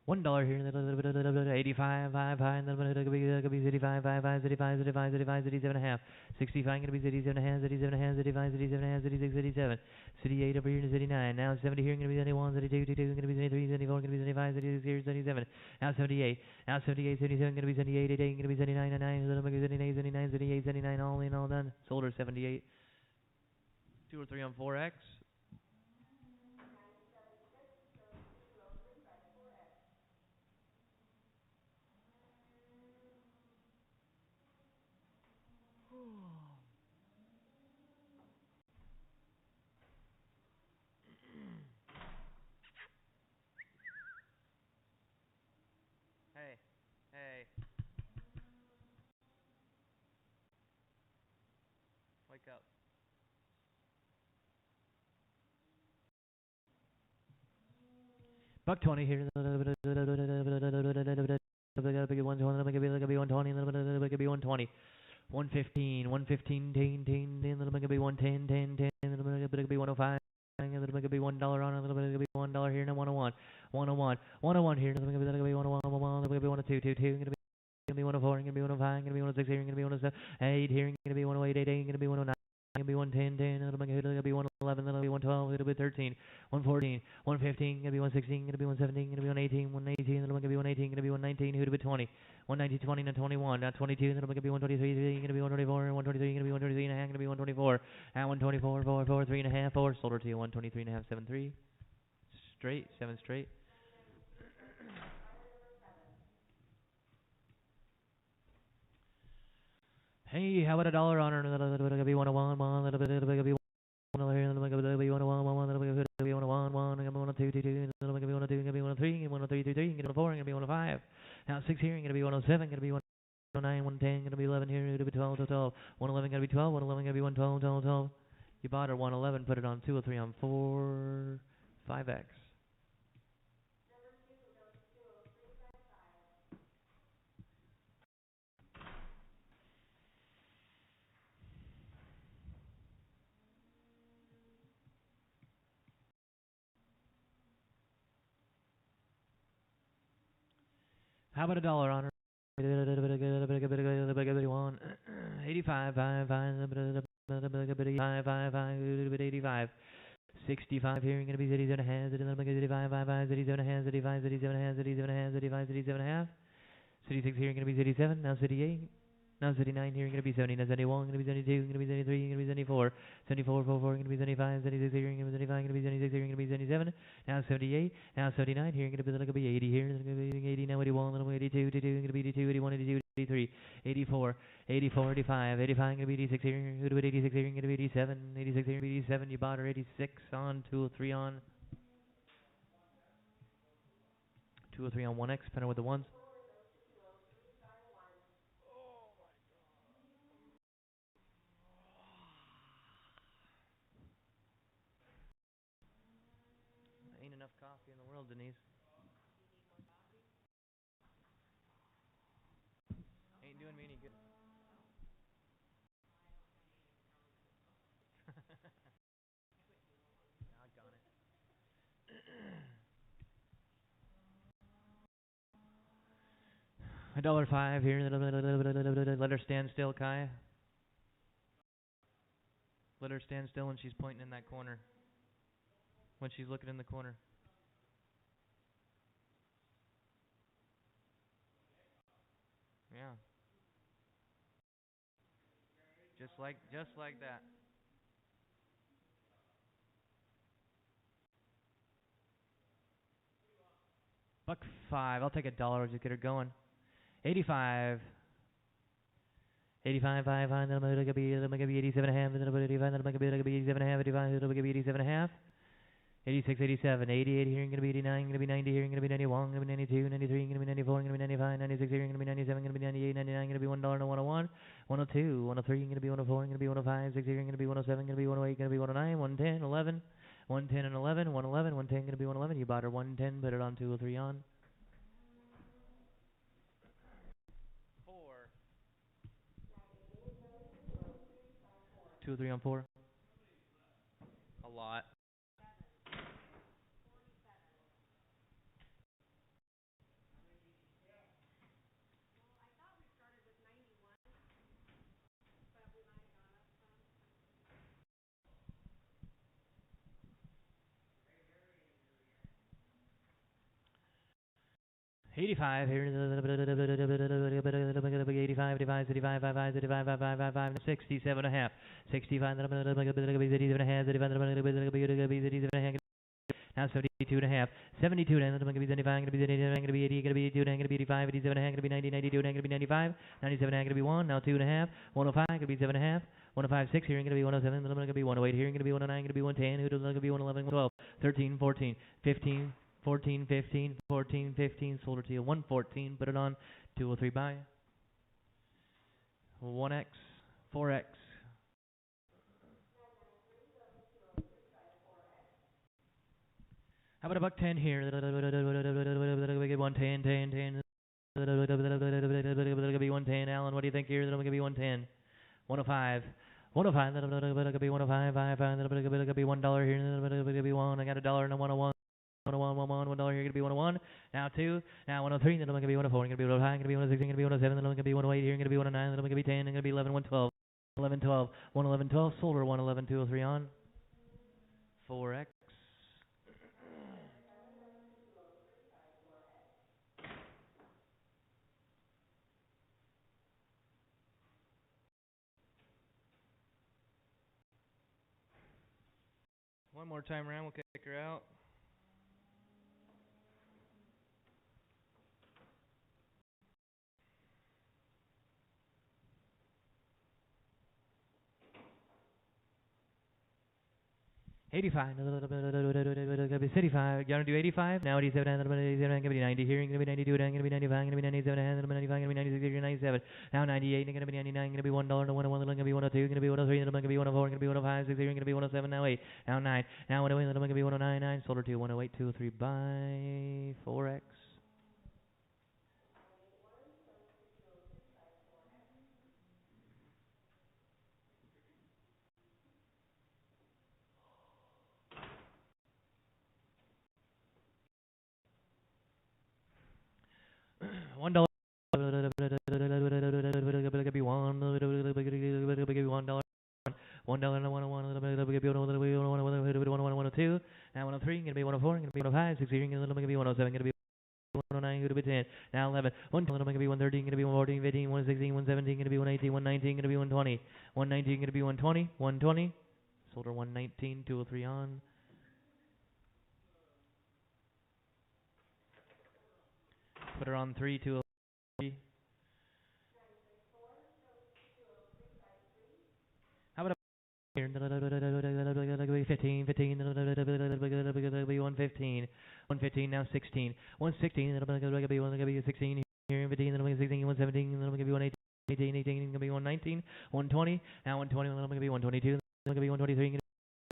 $1 here, 85, 5, high, and then it could be 85, 5, 5, 85, 85, 85, 87 and a half. 65 gonna be 87 and a half, 87 and a half, 85, 87 and a half, 86, 87. 88 over here to 89. Now 70 here, gonna be 71, 72, 72, gonna be 73, 74, gonna be 75, 76 here, 77. Now 78. Now 78, 77, gonna be 78, 88, gonna be 79, 99, 78, 79, 78, 79, all in, all done. Sold her 78. 2 or 3 on 4X. Hey, hey, wake up. $1.20 here. Big 120, make it be 120, make it be 120. 115, 115, 10, 10, 10, little make it be 110, 10, 10, little make it be 105. Little make it be $1 on, a little bit be $1 here, and 101, 101, 101 here, little make it be 101, 101, little make it be 102, 22, gonna be 104, gonna be 105, gonna be 106 here, gonna be 107, 8 here, gonna be 108, 8, gonna be 109. Gonna be 110, 10, it'll be 111, it'll be 112, it'll be 13, 114, 115, gonna be 116, gonna be 117, gonna be 118, 118, it'll be 118, gonna be 119, who'd be 20, 119, 20, now 21, now 22, it'll be 123, gonna be 124, 123, gonna be 123 and a half, gonna be 124, now 124, 4, 4, 3 and a half, 4, sold her to you, 123 and a half, 7, 3, straight, 7 straight. Hey, how about a dollar on her? It'll be 101, 1, little bit, it'll be 1 here, little bit, it'll be 101, 1, little bit, it'll be 101, 1, gonna be 102, 2, little bit, 102, gonna be 103, 103, 2, 3, gonna be 104, gonna be 105. Now 6 here, gonna be 107, gonna be 109, 110, gonna be 11 here, gonna be 12, 12, 111, gonna be 12, 111, gonna be 112, 12, 12. You bought her 111, put it on 2 or 3 on 4, 5X. How about a dollar on her? 85, 5, 5, 85. 65 here, gonna be 87 hands, 85, 5, 5, 87 hands, 85, 87 hands, 87 hands, 85, 87 half. 66 here, gonna be 87, now 88. Now 79 here, gonna be 70, now 71, gonna be 72, gonna be 73, gonna be 74, 74, 44, gonna be 75, 76 here, gonna be 75, gonna be 76 here, gonna be 77, now 78, now 79 here, gonna be 80 here, gonna be 80, now 81, gonna be 82, 82, gonna be 82, 81, 82, 83, 84, 84, 85, 85, gonna be 86 here, gonna be 86 here, gonna be 87, 86 here, 87, you bought her 86 on, 2 or 3 on, 2 or 3 on 1X, depending with the ones. Ain't enough coffee in the world, Denise. Ain't doing me any good. Doggone it. $1.05 here. Let her stand still, Kai. Let her stand still when she's pointing in that corner. When she's looking in the corner. Yeah. Just like that. $1.05. I'll take $1 to get her going. 85. 85, 5, 5, then I'm gonna be 87 and a half, then I'm gonna be 85, then I'm gonna be 87 and a half, 85, then I'm gonna be 87 and a half. 86, 87, 88 here, gonna be 89, gonna be 90 here, gonna be 91, gonna be 92, 93, gonna be 94, gonna be 95, 96 here, gonna be 97, gonna be 98, 99, gonna be $1 and 101, 102, 103, gonna be 104, gonna be 105, 6 here, gonna be 107, gonna be 108, gonna be 109, 110, 11, 110 and 11, 111, 110, gonna be 111. You bought her 110, put it on 2 or 3 on. 2 or 3 on 4. A lot. $85 here. $85, $85, $85, $55, $85, $55, $55, $67.5. $65, $87.5. Now 72.5. 72 and then going to be 75, going to be 79, going to be 80, going to be 82, going to be 85, 87, going to be 90, 92, going to be 95, 97, going to be 1, now 2.5, 105, going to be 7.5, 105.6 here, going to be 107, then going to be 108 here, going to be 109, going to be 110, going to be 111, 12, 13, 14, 15, 14, 15, 14, 15, sold it to you, 114, put it on, 203 buy, 1x, 4x. How about a buck 10 here? 110, 10, 10. That'll be 110. Alan, what do you think here? That'll be 110. 105. 105. That'll be 105. 5. That'll be $1 here. That'll be 1. I got $1 and a 101. $1 here, gonna be 101. Now 2. Now 103. Then I'm gonna be 104. Gonna be 105. Gonna be 106. Gonna be 107. Then I'm gonna be 108 here. Gonna be 109. Then I'm gonna be 10. Then gonna be 11. 112. 11, 12. 111, 12. Sold her 111, 203 on. 4x. One more time around, we'll kick her out. $85. Gonna be $65. You wanna do $85? Now $87. Gonna be $90 here. Gonna be $92. Gonna be $95. Gonna be $97. Gonna be $95. Gonna be $96. Gonna be $97. Now $98. Gonna be $99. Gonna be $1. No $101. Gonna be $102. Gonna be $103. Gonna be $104. Gonna be $105. Gonna be $107. Now $8. Now $9. Now $108. Gonna be $109. Sold her to $108. 2 3 buy 4x. $1. Gonna be $1. $1. $1 and a 101, $102. Now 103, gonna be 104, gonna be 105, 16, gonna be 107, gonna be 109, gonna be 10. Now 11, 110, gonna be 113, gonna be 114, 15, 116, 117, gonna be 118, 119, gonna be 120, 119, gonna be 120, 120. Sold her 119, 203 on. Put her on 3, 203. How about here? 15, 15, 115, 115, now 16, 116, then gonna be 16 here, 15, then 16, 117, then gonna be 118, 18, gonna be 119, 120, now 120, then gonna be 122, then gonna be 123,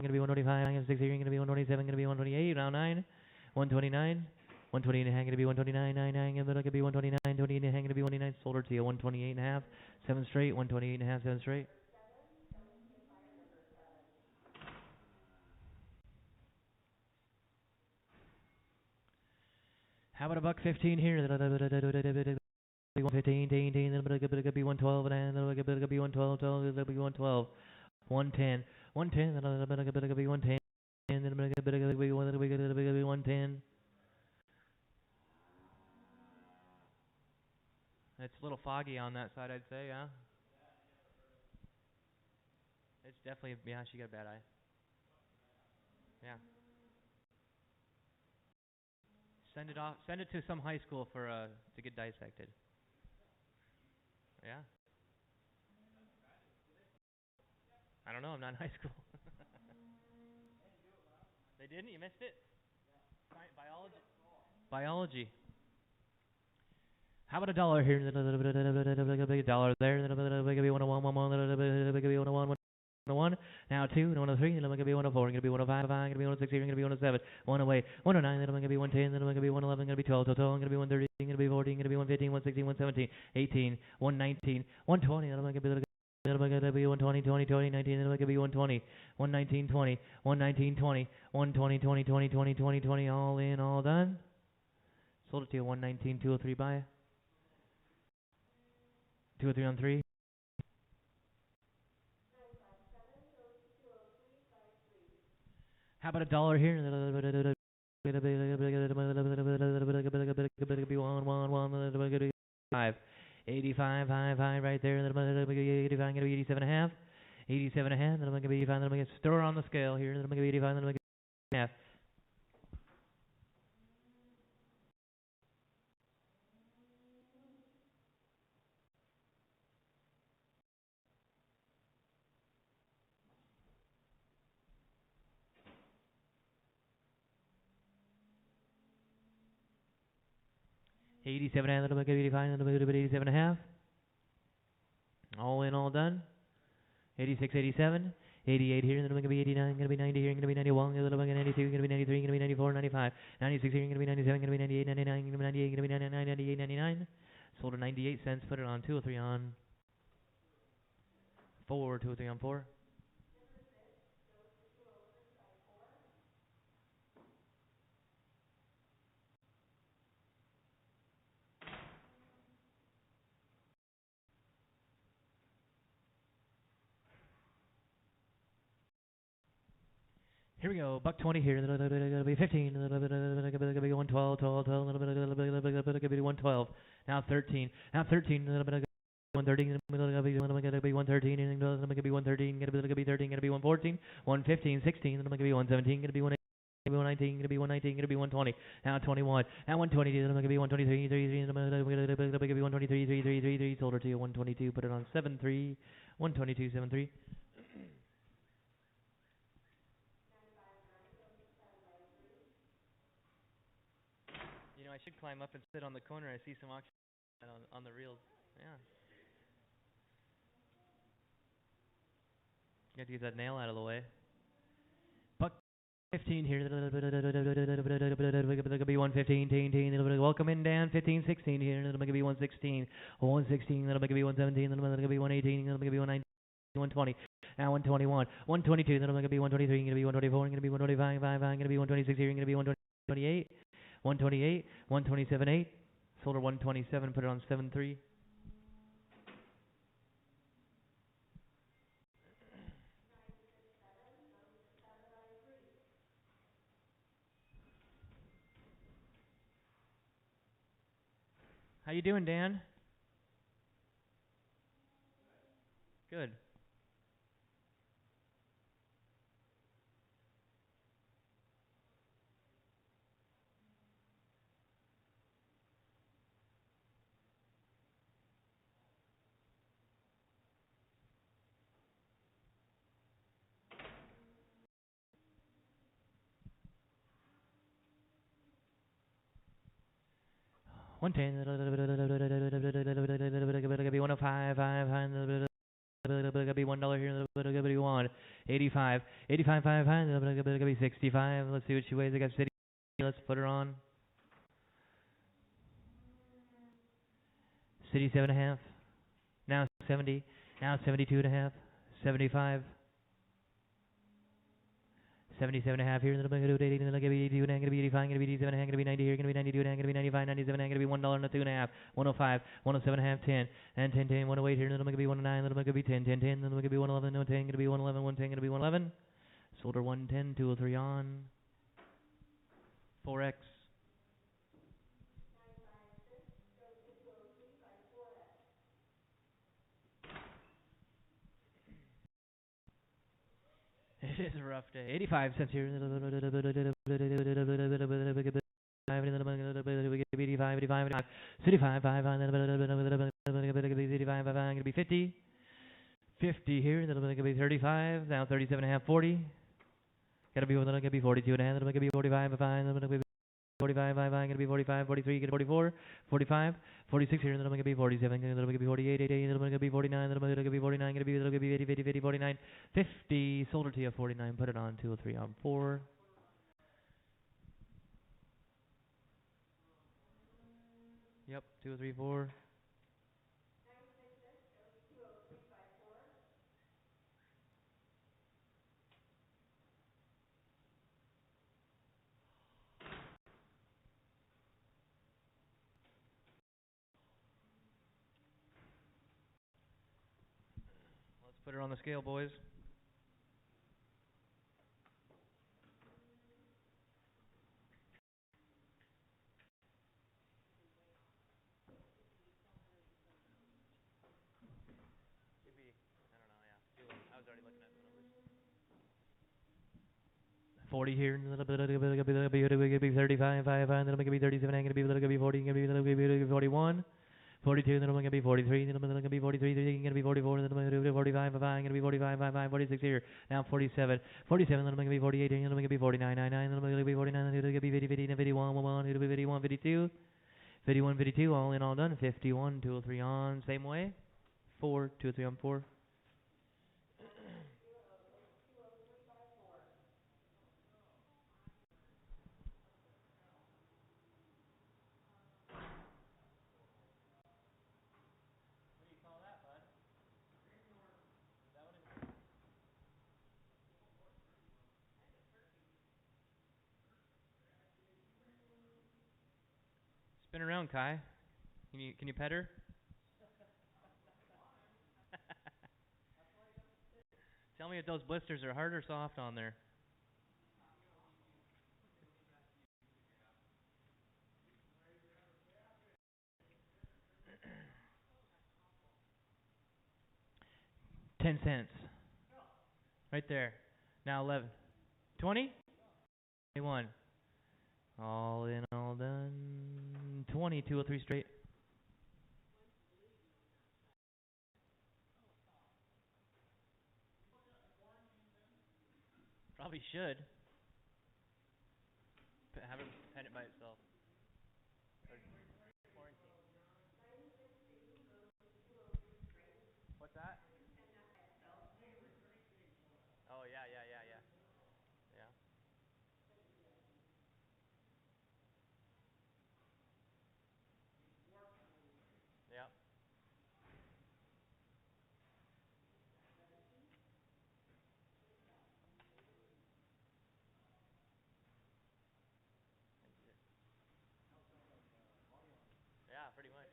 gonna be 125, 6 here, gonna be 127, gonna be 128, now 9, 129. 120 and a half, gonna be 129, 99, gonna be 129, 28 and a half, gonna be 129, sold her to you, 128 and a half, 7 straight, 128 and a half, 7 straight. How about a buck 15 here? 115, 18, then gonna be 112, and then gonna be 112, 12, then be 112, 110, 110, then gonna be 110, and then gonna be 110. It's a little foggy on that side, I'd say, yeah. It's definitely, yeah, she got a bad eye. Yeah. Send it off. Send it to some high school for to get dissected. Yeah. I don't know. I'm not in high school. They didn't. You missed it. Biology. Biology. How about $1 here? $1 there. Gonna be 101, 101. Now 2, 103, then I'm gonna be 104, gonna be 105, gonna be 106, gonna be 107, 108, 109, then I'm gonna be 110, then I'm gonna be 111, gonna be 12, total, gonna be 130, gonna be 14, gonna be 115, 116, 117, 18, 119, 120, then I'm gonna be It'll be 120, 20, 20, 19, it'll be 120, 119, 20, 119, 20, 120, 20, 20, 20, 20, 20, all in, all done. Sold it to you, 119, 203 buy. 203 on 3. How about $1 here? Five. 85, high, right there. 85, gonna be 87 and a half. 87 and a half. Then I'm gonna be 85. Then I'm gonna store on the scale here. Then I'm gonna be 85. Then I'm gonna be half. 87 and a half. Then I'm gonna be 85. Then I'm gonna be 87 and a half. All in, all done. 86, 87. 88 here, then I'm going to be 89, going to be 90 here, going to be 91, going to be 92, going to be 93, going to be 94, 95, 96 here, going to be 97, going to be 98, 99, going to be 98, going to be 99, 98, 99. Sold at 98 cents, put it on 203 on 4, 203 on 4. Here we go, $1.20 here, it'll be 15, it'll be 112, 12, 12, it'll be 112. Now 13, 130, 113, be 113, and it'll be 113, gonna be 13, gonna be 114, 115, 16, it'll be 117, gonna be 119, gonna be 119, gonna be 120. Now 21, now 120, gonna be 123, 33, gonna be 123, 3, 3, 3, 3. Sold her to you 122, put it on 7-3, 122, 7-3. You know, I should climb up and sit on the corner. I see some auction on the reels. Yeah. You have to get that nail out of the way. Buck 15 here. It'll be 115, welcome in, Dan. 15, 16 here. It'll be 116, 116. That'll be 117. That'll be 118. That'll be 119. 120. Now 121, 122. That'll be 123. Gonna be 124. Gonna be 125. Gonna be 126 here. Gonna be 128. 128. 127. 8. Sold her 127. Put it on 7-3. How you doing, Dan? Good. One ten. Be 105. Be $1 here. Be 185. 85. 5. Be 65. Let's see what she weighs. I got city. Let's put her on. City 7.5. Now 70. Now 72.5. 75. 77 and a half here, and then I'm going to do 80, and then I'm going to be 82, and I'm going to be 85, I'm going to be 87, and I'm going to be 90 here, going to be 92, and I'm going to be 95, 97, and I'm going to be $1 and a 2 and a half, 105, 107 and a half, 10, and 10, 10, 108 here, and then I'm going to be 109, and then I'm going to be 10, 10, 10, and then I'm going to be 111, 110, going to be 111, 110, going to be 111. Sold her 110, 203 on, 4X. It is a rough day. 85 cents here. 85, 85. City 5, 5, 5, 85, going to be 50. 50 here, that'll going to be 35, now 37 and a half, 40. Gotta be, that'll be 42 and a half, that'll be 45, 5, that'll be 45, 5, going to be 45, 43, get 44, 45, 46 here, that'll be 47, that'll be 48, 88, that'll be 49, that'll be 49, that'll be 80, 50, 50, 49, 50, sold her to you 49, put it on 203 on 4. Yep, 203, 4. Put her on the scale, boys. Should be, I don't know, yeah. I was already looking at the numbers. 40 here, and a little bit, gonna be 35, 5, then I'm gonna be 37, I'm gonna be 40, gonna be 41. 42, then I'm gonna be 43, then I'm gonna be 43, then I'm gonna be 44, then I'm gonna be 45, 5, I'm gonna be 45, 5, 46 here. Now 47, 47, then I'm gonna be 48, then I'm gonna be 49, 99, then I'm gonna be 49, then I'm gonna be 50, 50, 51, 1, 51, 52, 51, 52, all in, all done. 51, 2, 3 on, same way. 4, 2, 3 on 4. Spin around, Kai. Can you pet her? Tell me if those blisters are hard or soft on there. 10 cents. Right there. Now 11. 20? 21. All in, all done. 20, 203 straight. Probably should. Have him pen it by itself. What's that? Oh, yeah, yeah, yeah, yeah. Yeah. Yeah. Yeah, pretty much.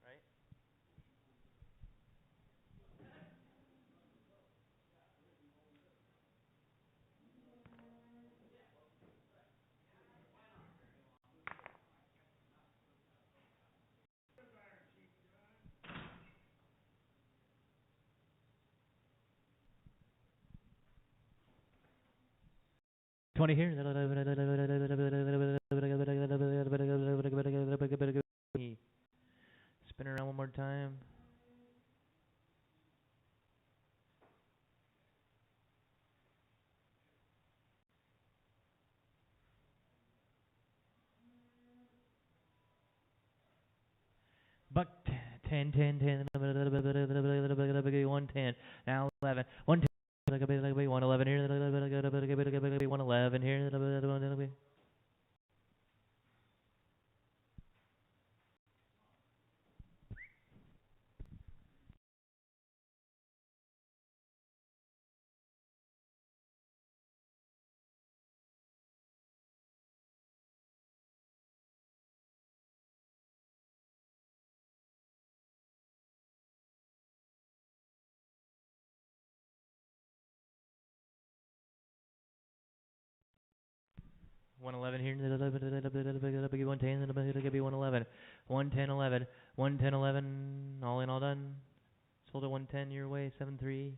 Right? 20 here. Spin around one more time. Buck 10, 10, 10, 110. Now 11. 110. 111 here. 111 here. 111 here. 110. 111. 110, 11. 110, 11. All in, all done. Sold at 110 your way. 7-3.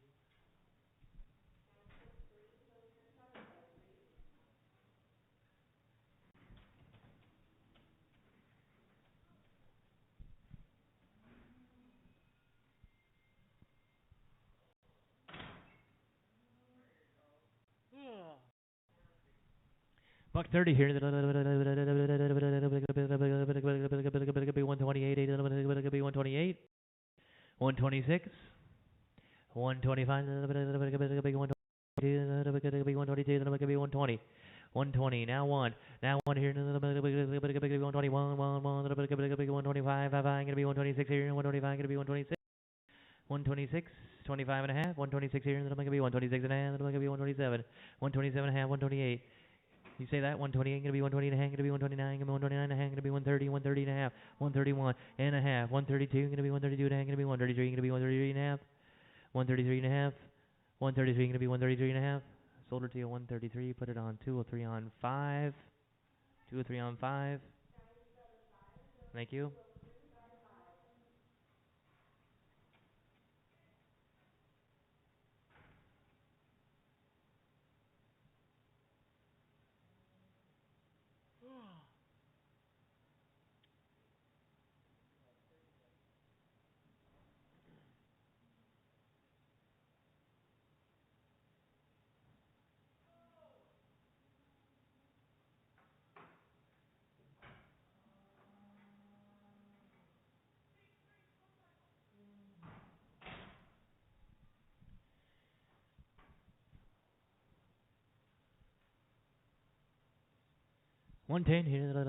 Buck 30 here. 128. 128. 126. 125. 122. 120. 120. Now one. Now one here. 121. 125. I'm gonna be 126 here. 125. Gonna be 126. 126. 25 and a half. 126 here. Then I'm gonna be 126 and a half. Then I'm gonna be 127. 127 and a half. 128. You say that? 128, gonna be 120 and a half, gonna be 129, gonna be 129 and a half, gonna be 130, 130 and a half, 131 and a half, 132, gonna be 132 and a half, gonna be 133, gonna be 133 and a half, 133 and a half. 133 gonna be 133 and a half. Sold her to you 133. Put it on 203 on 5. 203 on 5. Thank you. $1.10 here. $1.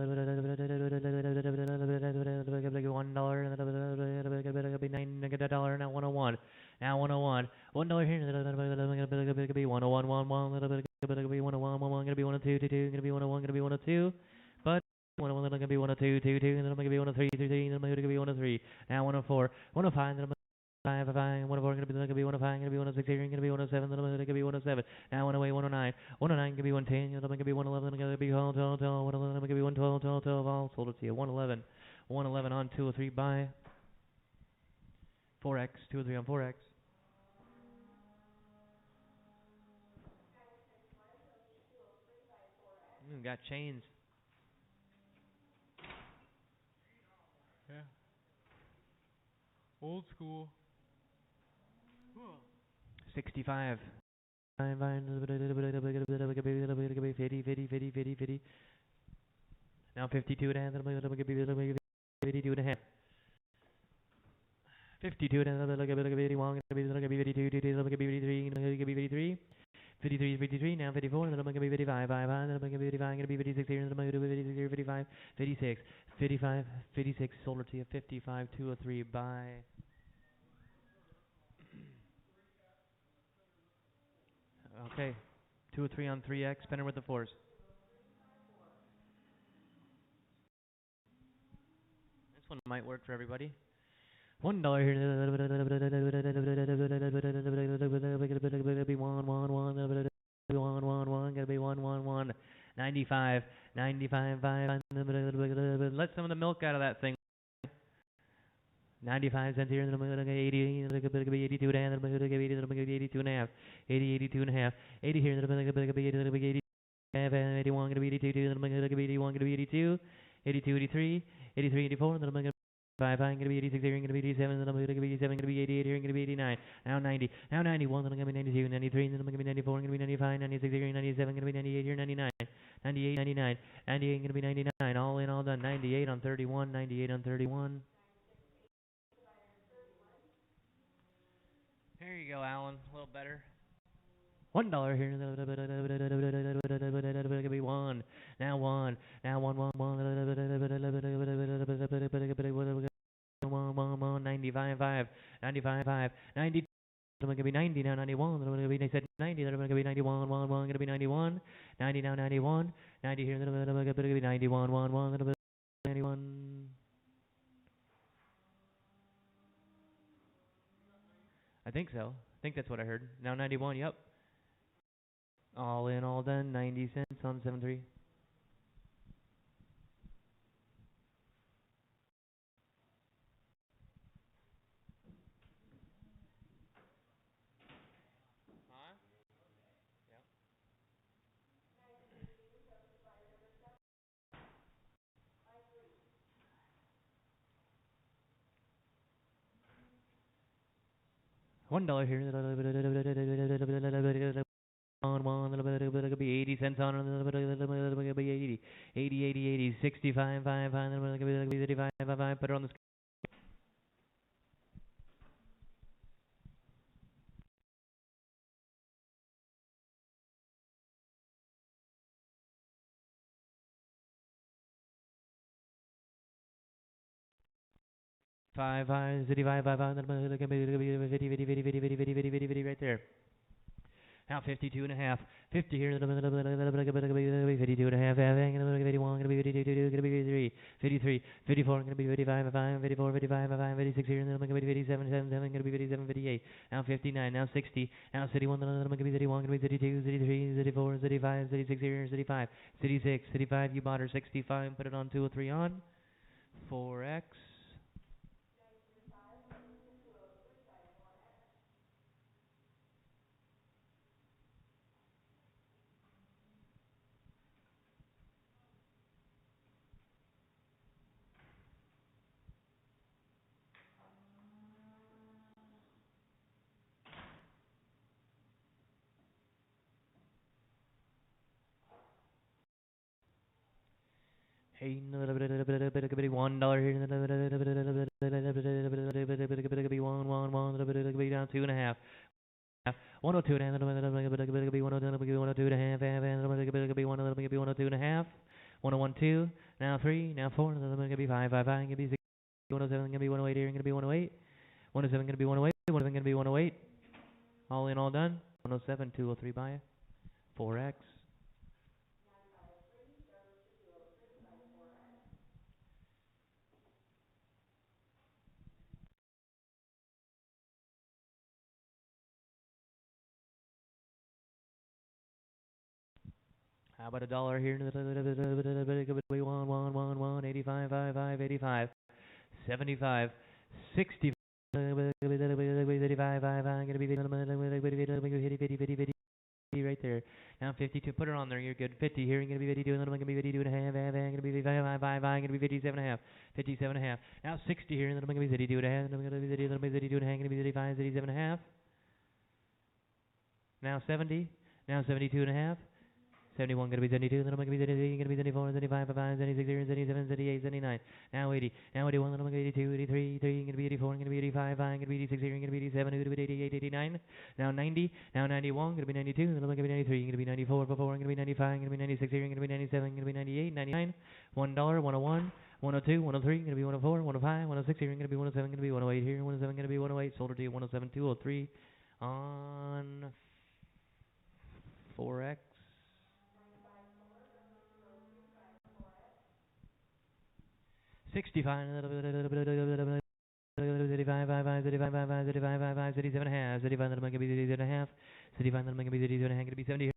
$9 now 101. Now 101. $1 here. Gonna be 101. Gonna be 101. Gonna be 102. Gonna be 101. Gonna be 102. But 101 gonna be 102. 2. Then I'm gonna be 103. 3. Then I'm gonna be 103. Now 104. 105. Then I'm 104 gonna be 105, gonna be 106, gonna be 107, then I'm gonna be 107. Now 108, 109, 109 gonna be 110, then I'm gonna be 111, gonna be 112, 111, gonna be 112, 12, 12, all sold it to you. 111, 111 on 203 buy. 4x, 203 on 4x. Got chains. Yeah. Old school. 65. 50, 50, 50, 50, 50. Now 52 and a half, then I'm gonna be 52 and a half. 52 and a half, then I'm gonna be 81, gonna be 52, then I'm gonna be 53, gonna be 53. 53 is 53, now 54, then I'm gonna be 55, 55, then I'm gonna be 55, gonna be 56 here, then I'm gonna be 56 here, 55, 56, 55, 56, sold it to you, 55, 203, buy. Okay, 203 on 3x, spinner with the fours. This one might work for everybody. $1 here. Be one, gonna be 111. 95, 95, 5. Let some of the milk out of that thing. 95 cents here, and then I'm gonna get 80, and then I'm gonna be 82 and a half, and then I'm gonna get 80, then I'm gonna get 82 and a half, 80, 82 and a half, 80 here, and then I'm gonna be 80, then I'm gonna be 80, 81, gonna be 82, then I'm gonna be 81, gonna be 82, 82, 83, 83, 84, and then I'm gonna 5, I'm gonna be 86 here, I'm gonna be 87, then I'm gonna be 87, gonna be 88 here, I'm gonna be 89, now 90, now 91, then I'm gonna be 92, 93, then I'm gonna be 94, I'm gonna be 95, 96 here, 97, gonna be 98 here, 99, 98, 99, 98, gonna be 99, all in, all done, 98 on 31, 98 on 31. Here you go, Alan. A little better. $1 here. Gonna be one. Now one. Now one. 95, 5. 95, 5. 90. I'm gonna be 90 now. 91. I'm gonna be. They said 90. Then I'm gonna be 91. 1. Gonna be 91. 90 now. 91. 90 here. Then I'm gonna be 91. 1. Gonna be 91. I think so. I think that's what I heard. Now 91. Yep. All in, all done. 90 cents on 7-3. $1 here. On one, it'll be 80 cents on, it'll be 80, 80, 80, 80, 65, 5, 5, it'll be 35, 5, 5, put it on the 5, 5, 35, 5, 5, it'll be 50, 50, 50, 50, 50, 50, 50, 50, 50, 50, right there. Now 52 and a half. 50 here. 52 and a half. 51. Gonna be 52. Gonna be 53. 53. 54. Gonna be 55. 5. 54. 55. 5. 56 here. Gonna be 57. 7. Gonna be 57. 58. Now 59. Now 60. Now 61. Gonna be 31. Gonna be 32. 33. 34. 35. 36 here. 35. 36. 35. You bought her 65. Put it on 203 on. 4X. Hey, $1 here. One, down 2.5. 102 and a half. 102 and a half. 102 and a half. 101 2. Now 3. Now 4. Gonna be 5. 5. 5. Gonna be 6. 107. Gonna be 108 here. Gonna be 108. 107. Gonna be 108. 107. Gonna be 108. All in, all done. 107. 203 buy. 4X. How about $1 here? 1 85 5 5 85 75 60 85 5 5 gonna be right there. Now 52. Put it on there. You're good. 50 here. Gonna be 52. And then I'm gonna be 52 and a half. Gonna be 55 5 5. Gonna be 57 and a half. 57 and a half. Now 60 here. And then I'm gonna be 52 and a half. And I'm gonna be 52 and a half. Gonna be 35 37 and a half. Now 70. Now 72 and a half. 71 gonna be 72, then I'm gonna be 73, gonna be 74, 75, 76, 77, 78, 79. Now 80, now 81, then I'm gonna be 82, 83, 3, gonna be 84, gonna be 85, 5, gonna be 86, gonna be 87, gonna be 88, 89. Now 90, now 91, gonna be 92, then I'm gonna be 93, gonna be 94, before, gonna be 95, gonna be 96, gonna be 97, gonna be 98, 99. $1, 101. 102, 103, gonna be 104, 105, 106 here, gonna be 107, gonna be 108 here, 107, gonna be 108, sold her to you 107, 203 on 4X. 65, 35, 5, 35, 5, 35, 5, 37 and a half, 35, then I'm gonna be 32 and a half, 35, then I'm gonna be 32 and a half, gonna be 70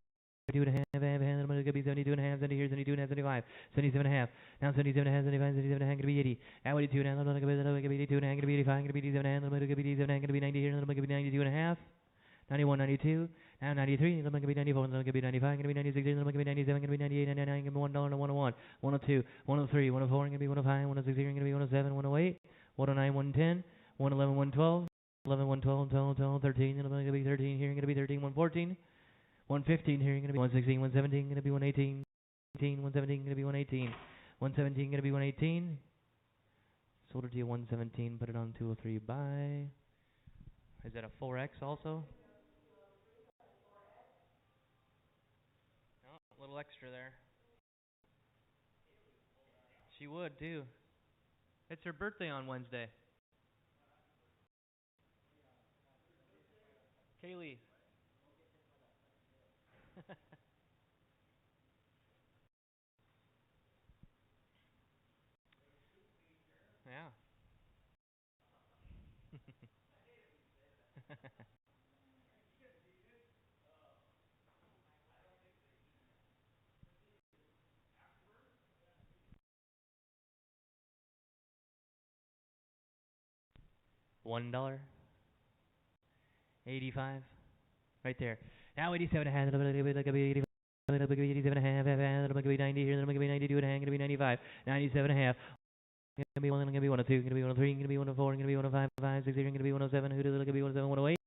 72 and a half, then I'm gonna be 72 and a half, 70 here, 72 and a half, 75, 77 and a half, now 77 and a half, 75, 77 and a half, gonna be 80, now 82 and a half, I'm gonna be 82 and a half, gonna be 85, gonna be 87 and a half, I'm gonna be 87 and a half, gonna be 90 here, then I'm gonna be 92 and a half, 91, 92, now 93, then I'm gonna be 94, then I'm gonna be 95, gonna be 96, then I'm gonna be 97, gonna be 98, 99, gonna be $1, 101, 102, 103, 104, gonna be 105, 106, gonna be 107, 108, 109, 110, 111, 112, 11, 112, 12, 12, 13, then I'm gonna be 13 here, gonna be 13, 114, 115 here, gonna be 116, 117, gonna be 118, 117, gonna be 118, 117, gonna be 118. Sold it to you 117, put it on 203 buy. Is that a 4X also? Oh, a little extra there. She would too. It's her birthday on Wednesday. Kaylee. Yeah. $1. 85. Right there. Now 87 and a half. It'll be 85. It'll be 87 and a half. It'll be 90 here. It'll be 92 and a half. It'll be 95. 97 and a half. Gonna be 1. Gonna be 102. Gonna be 103. Gonna be 104. Gonna be 105. 5, 6 here. Gonna be 107. Who did it? Gonna be 107. 108.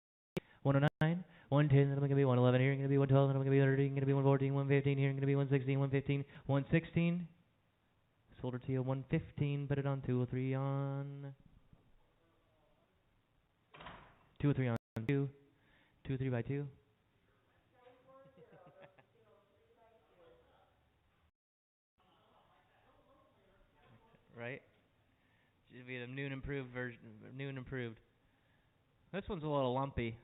109. 110. Then I'm gonna be 111 here. Gonna be 112. Then I'm gonna be 113. Gonna be 114. 115 here. Gonna be 116. 115. 116. Sold her to you 115. Put it on 203 on 203 on 2. 203 by 2. Right? Should be the new and improved version. New and improved. This one's a little lumpy.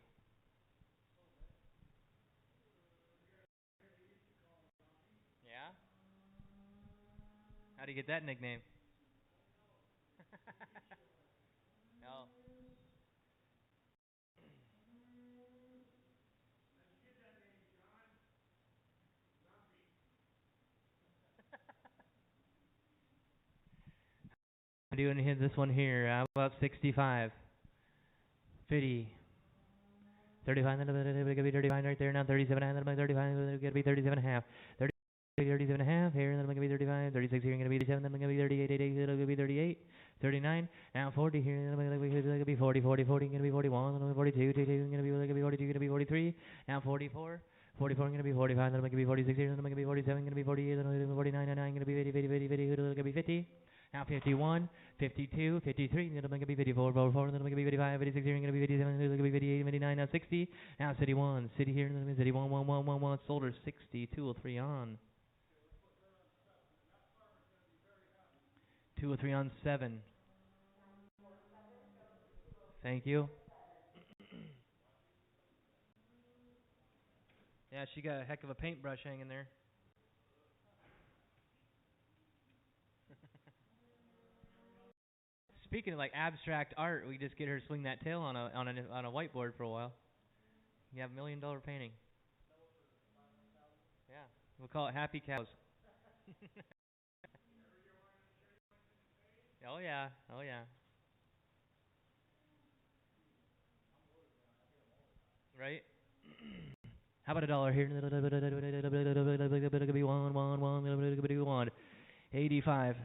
How do you get that nickname? No. I'm doing this one here. How about 65? 50. 35, then it could be 35 right there now. 37, and then 35, it could be 37 and a half. 30, 37 and a half here, and then it could be 35. 36 here, going to be 37, then it could be 38, 88, it could be 38. 39, now 40 here, and then it could be 40, 40, 40, going to be 41, then 42, 42, going to be 42, going to be 43. Now 44. 44 going to be 45, then it could be 46 here, then it could be 47, going to be 48, then it could be 49, 49, going to be 50, 50, 50, 50, it could be 50. Now 51, 52, 53, then it could be 54, 44, then it could be 55, 56 here, going to be 57, then it could be 58, 59, now 60. Now city 1, city here, then city 1, 1, 1, 1, 1, soldier 60, 203 on. 203 on 7. Thank you. Yeah, she got a heck of a paintbrush hanging there. Speaking of like abstract art, we just get her to swing that tail on a whiteboard for a while. You have $1 million painting. Yeah, we'll call it Happy Cows. Oh yeah, oh yeah. Right? How about $1 here? Be one. 85.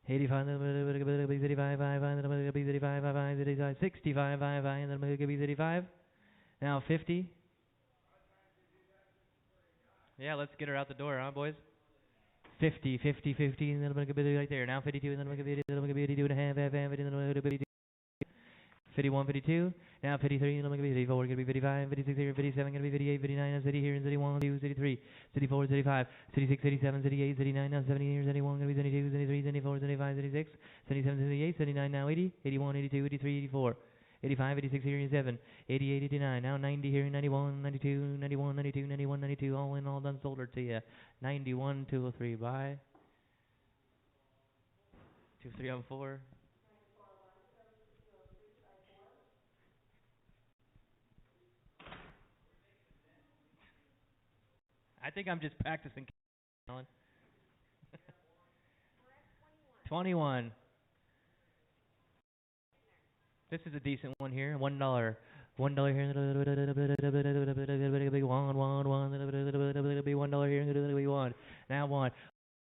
85, 85, 65, 85. Now 50. Yeah, let's get her out the door, huh, boys? 50, 50, 50, and then I'm going to be right there. Now 52, and then I'm going to be 82 and a half, and then I'm going to be 51, 52. Now 53, and I'm going to be 54, going to be 55, 56 here, 57, going to be 58, 59, now city here, and city 1, 2, city 3, city 4, city 5, city 6, city 7, city 8, city 9, now 70 here, city 1, going to be 72, city 3, city 4, city 5, city 6, city 7, city 8, city 9, now 80, 81, 82, 83, 84. 85, 86 here, 87, 88, 89, now 90 here, 91, 92, 91, 92, 91, 92, all in, all done, sold her to you. 91, 203, buy. 23 on 4. I think I'm just practicing. 21. This is a decent one here. $1. $1 here. Big one, be $1 here. One. Now one.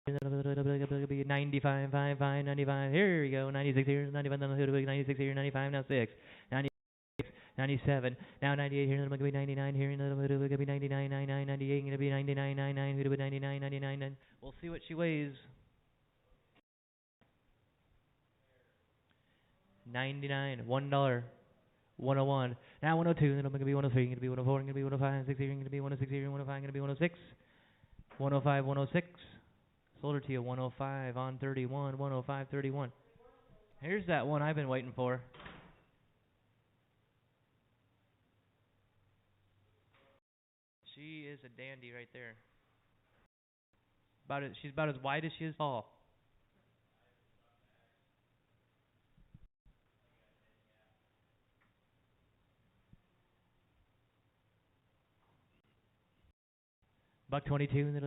95, 5, 5, 95. Here we go. 96 here. 95. 96 here. 95. Now 6. 97. Now 98 here. Gonna be 99 here. Gonna be 99, 99, 98. Gonna be 99, 99. Who'd be 99, 99. We'll see what she weighs. 99. $1. 101. Now 102. Then I'm gonna be 103. Gonna be 104. Gonna be 105. 6 here. Gonna be 106 here. 105. Gonna be 106. 105. 106. Sold her to you. 105 on 31. 105. 31. Here's that one I've been waiting for. She is a dandy right there. She's about as wide as she is tall. Buck 22, be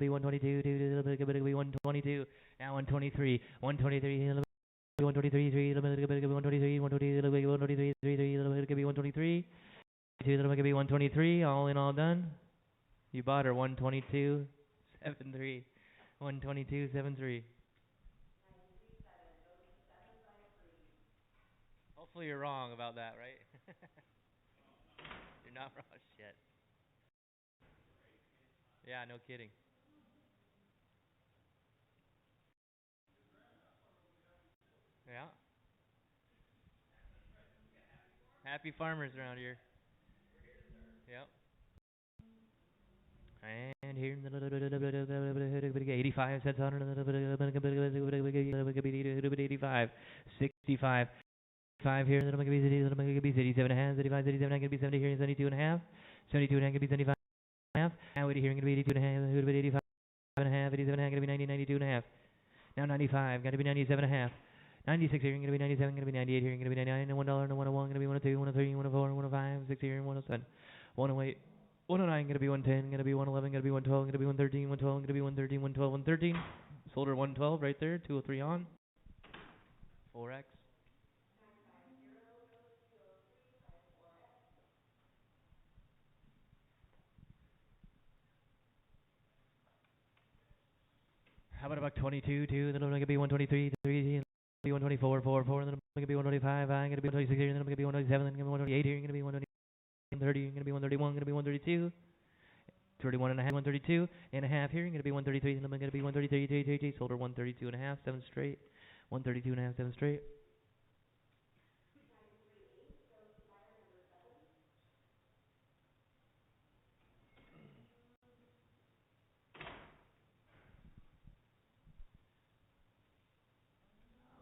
122, be 122, now 123, 123, 123, 3, 123, 123, 3, 123, 2, 123, all in, all done. You bought her 122, 7.3, 122, 7.3. Hopefully you're wrong about that, right? You're not wrong. Shit. Yeah, no kidding. Yeah. Happy farmers around here. Yep. And here 85 cents on 85, 65, 5 here, then I'm going to be 87 and a half, 75, 77, I'm going to be 70 here, 72 and a half, 72 and a half, going to be 75 and a half, and here, I'm going to be 82 and a half, 85, and a half, 87 and a half, gonna be 90, 92 and a half. Now 95, gotta be 97 and a half. 96 here, gonna be 97, gonna be 98 here, gonna be 99, and $1, and 101, gonna be 102, 103, 104, 105, 6 here, and 107, 108, 109, gonna be 110, gonna be 111, gonna be 112, gonna be 113, 112, gonna be 113, 112, 113. Solder 112 right there, 203 on. 4x. How about about 22, 2, then I'm gonna be 123, 3, and be 124, 4, 4, and then I'm gonna be 125, I'm gonna be 126 here, and then I'm gonna be 127, then I'm gonna be 128 here, and gonna be 130, gonna be 131, gonna be 132, 31 and a half, 132 and a half here, gonna be 133, then I'm gonna be 133, solder 132 and a half, 7 straight, 132 and a half, 7 straight.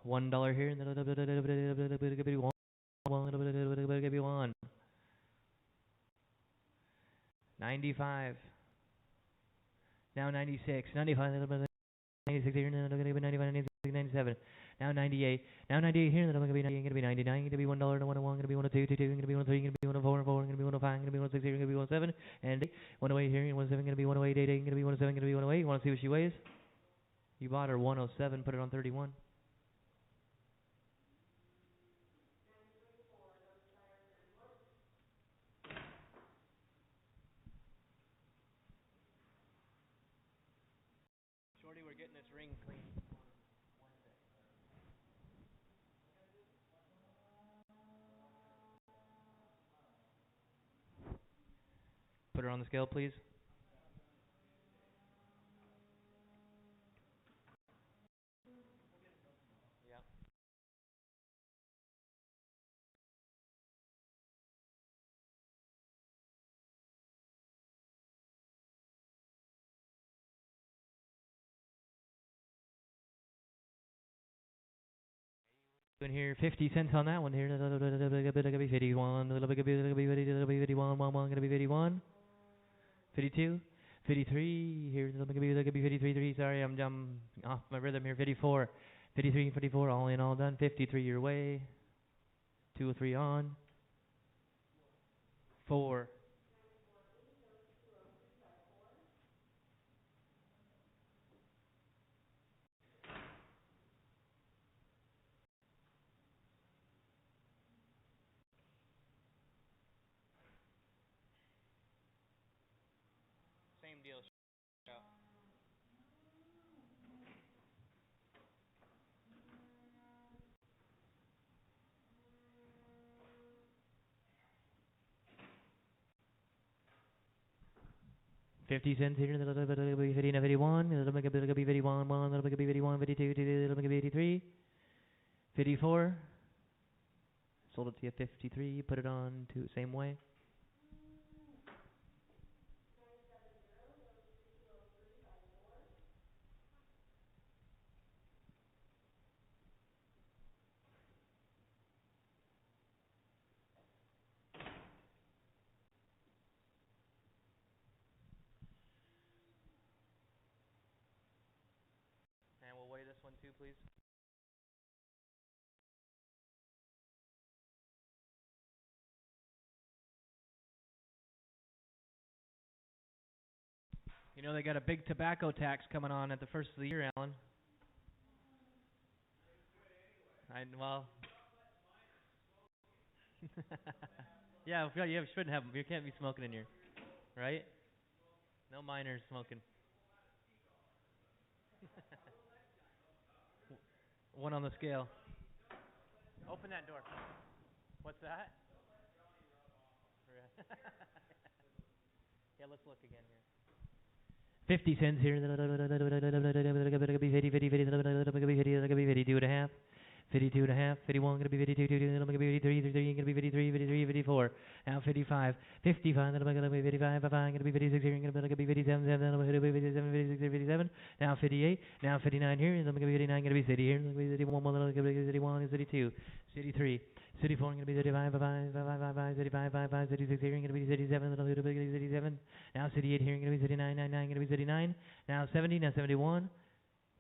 $1 here, and then gonna be one. 95. Now 96, 95, 96 here, and then I'm gonna be 95, 96, 97. Now 98. Now 98 here, and then I'm gonna be 98, gonna be 99, gonna be $1, and 101, gonna be 102, 22, gonna be 103, gonna be 104, 4, gonna be 105, gonna be 106 here, gonna be 107, and 108 here, and 107, gonna be 108, 88, gonna be 107, gonna be 108. You wanna see what she weighs? You bought her 107, put it on 31. Shorty, we're getting this ring clean. Put her on the scale, please. Yep. 50 cents on that one here. Gonna be 51. Gonna be 51. Gonna be 51. 52. 53 here. Gonna be 53. 3. Sorry, I'm off my rhythm here. 54. 53. 54. All in, all done. 53 your way. 2 or 3 on. 4. Same deal. 50 cents here. Gonna be 50 and 51. Gonna be 51. Gonna be 51. 52. Gonna be 83. 54. Sold it to you 53. Put it on to same way. And we'll weigh this one too, please. You know they got a big tobacco tax coming on at the first of the year, Alan. Well. Yeah, you shouldn't have them. You can't be smoking in here, right? No minors smoking. One on the scale. Open that door. What's that? Yeah, let's look again here. 50 cents here. Gonna be 50, 50, 50. Gonna be 50. Gonna be 52 and a half. 52 and a half. 51. Gonna be 52. Then I'm gonna be 53. 53. Gonna be 53. 53. 54. Now 55. 55. Then I'm gonna be 55. 55. Gonna be 56 here. Gonna be 57. 7. Then I'm gonna be 57. 56. 57. Now 58. Now 59 here. Then I'm gonna be 59. Gonna be 60 here. Gonna be 61. Then I'm gonna be 61. 62. 63. City 4 going to be 35, 5, City 5, 5, 5, City 6 here going to be City 7, little bit of City 7. Now City 8 here going to be City 9, 9, 9 going to be City 9. Now 70, now 71,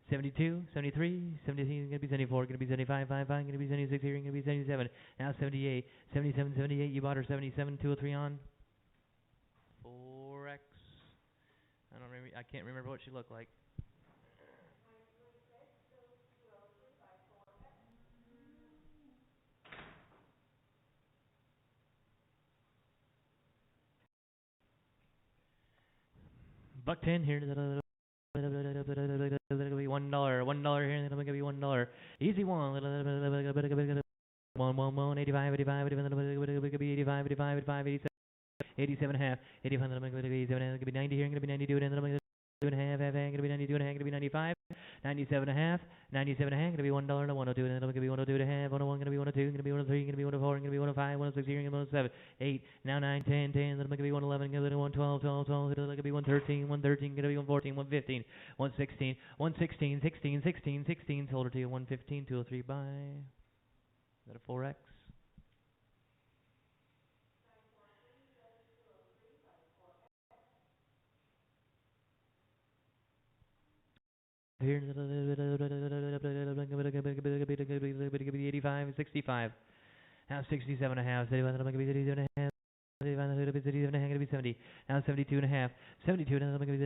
72, 73, 73 going to be 74, going to be 75, 5, 5 going to be 76 here going to be 77. Now 78, 77, 78, you bought her 77, 203 on. 4X. I don't remember, I can't remember what she looked like. Buck 10 here. $1. $1 here. That'll give you $1. Easy one. 1, 85, 85, 85, 85, 85, 87 and a half, 85, that'll make it 87, and it'll be 90 here, and it'll be 92, and it'll make it 2 and a half, gonna be 92 and a half, gonna be 95, 97 and a half, 97 and a half, gonna be $1 and a 102, and it'll be 102 and a half, 101, gonna be 102, gonna be 103, gonna be 104, gonna be 105, 106 here, gonna be 107, 8, now 9, 10, 10, that'll make it be 111, gonna be 112, 12, 12, it'll be 113, 113, gonna be 114, 115, 116, 116, 16, 16, 16, sold her to you, 115, 203, buy. Is that a 4X? Here, 85, 65. Now 67 and a half. 37 and a half. 37 and a half. Gonna be 70. Now 72 and a half. 72 and a half. Gonna be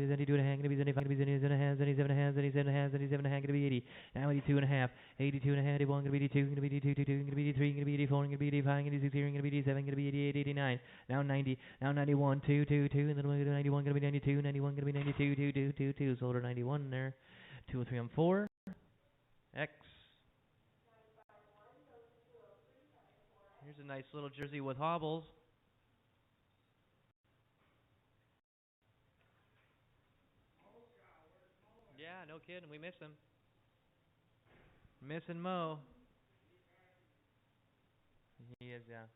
72 and a half. Gonna be 75. Gonna be 77 and a half. 77 and a half. 77 and a half. 77 and a half. Gonna be 80. Now 82 and a half. 82 and a half. 81. Gonna be 82. Gonna be 82. 82. Gonna be 83. Gonna be 84. Gonna be 85. Gonna be 60. Gonna be 87. Gonna be 88. 89. Now 90. Now 91. 2. 2. 2. And then 91. Gonna be 92. 91. Gonna be 92. 2. 2. 2. 2. Sold her 91 there. 2 3 on 4. X. Here's a nice little jersey with hobbles. Yeah, no kidding. We miss him. Missing Mo. He is, yeah.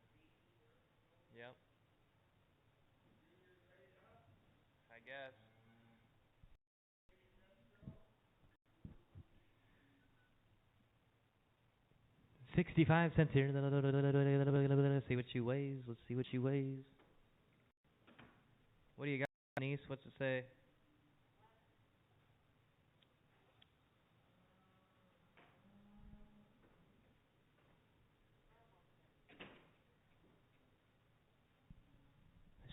Yep. I guess. 65 cents here. Let's see what she weighs. Let's see what she weighs. What do you got, niece? What's it say?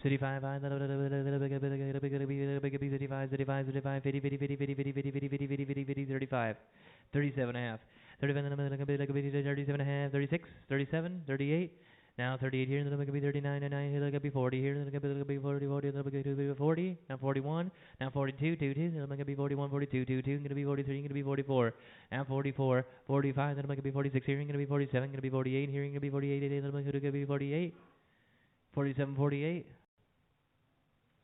City 5, 5, 35, 35, 35, 50, 50, 50, 50, 50, 50, 50, 50, 50, 50, 35, 37 and a half, 37 and a half, 36, 37, 38. Now 38 here, and then it'll be 39, and then it'll be 40 here, and then it'll be 40, 40, then it'll be 40, now 41, now 42, 2, 2, then it'll be 41, 42, 2, 2, gonna be 43, gonna be 44, now 44, 45, then it'll be 46 here, gonna be 47, gonna be 48 here, gonna be 48, then it'll be 48, 47, 48.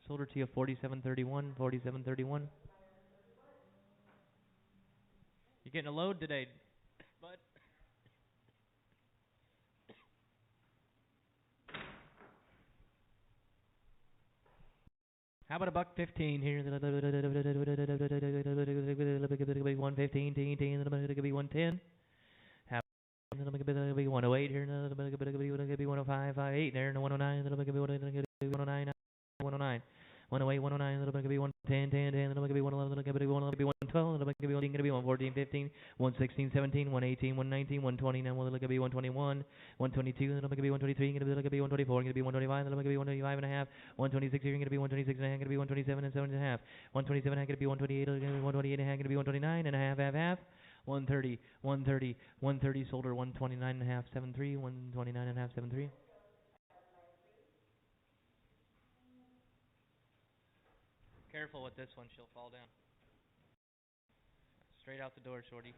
Sold her to you 47.31, 47.31. You're getting a load today, bud. How about a buck 15 here? 115, it'll be 110. It'll be 108 here. It'll be 105, 8 there, and 109. It'll be 109, 109. 108, 109, little bit could be 110, 10, 10, little bit could be 111, little bit could be 112, little bit could be 114, 15, 116, 17, 118, 119, 120, now little could be 121, 122, little bit could be 123, little could be 124, could be 125, little bit could be 125 and a half, 126 here, gonna be 126 and a half, gonna be 127 and 7 and a half, 127 and a half, gonna be 128, gonna be 128 and a half, gonna be 129 and a half, half. 130, 130, 130, sold her 129 and a half, 73, 129 and a half, 73. Careful with this one, she'll fall down. Straight out the door, shorty.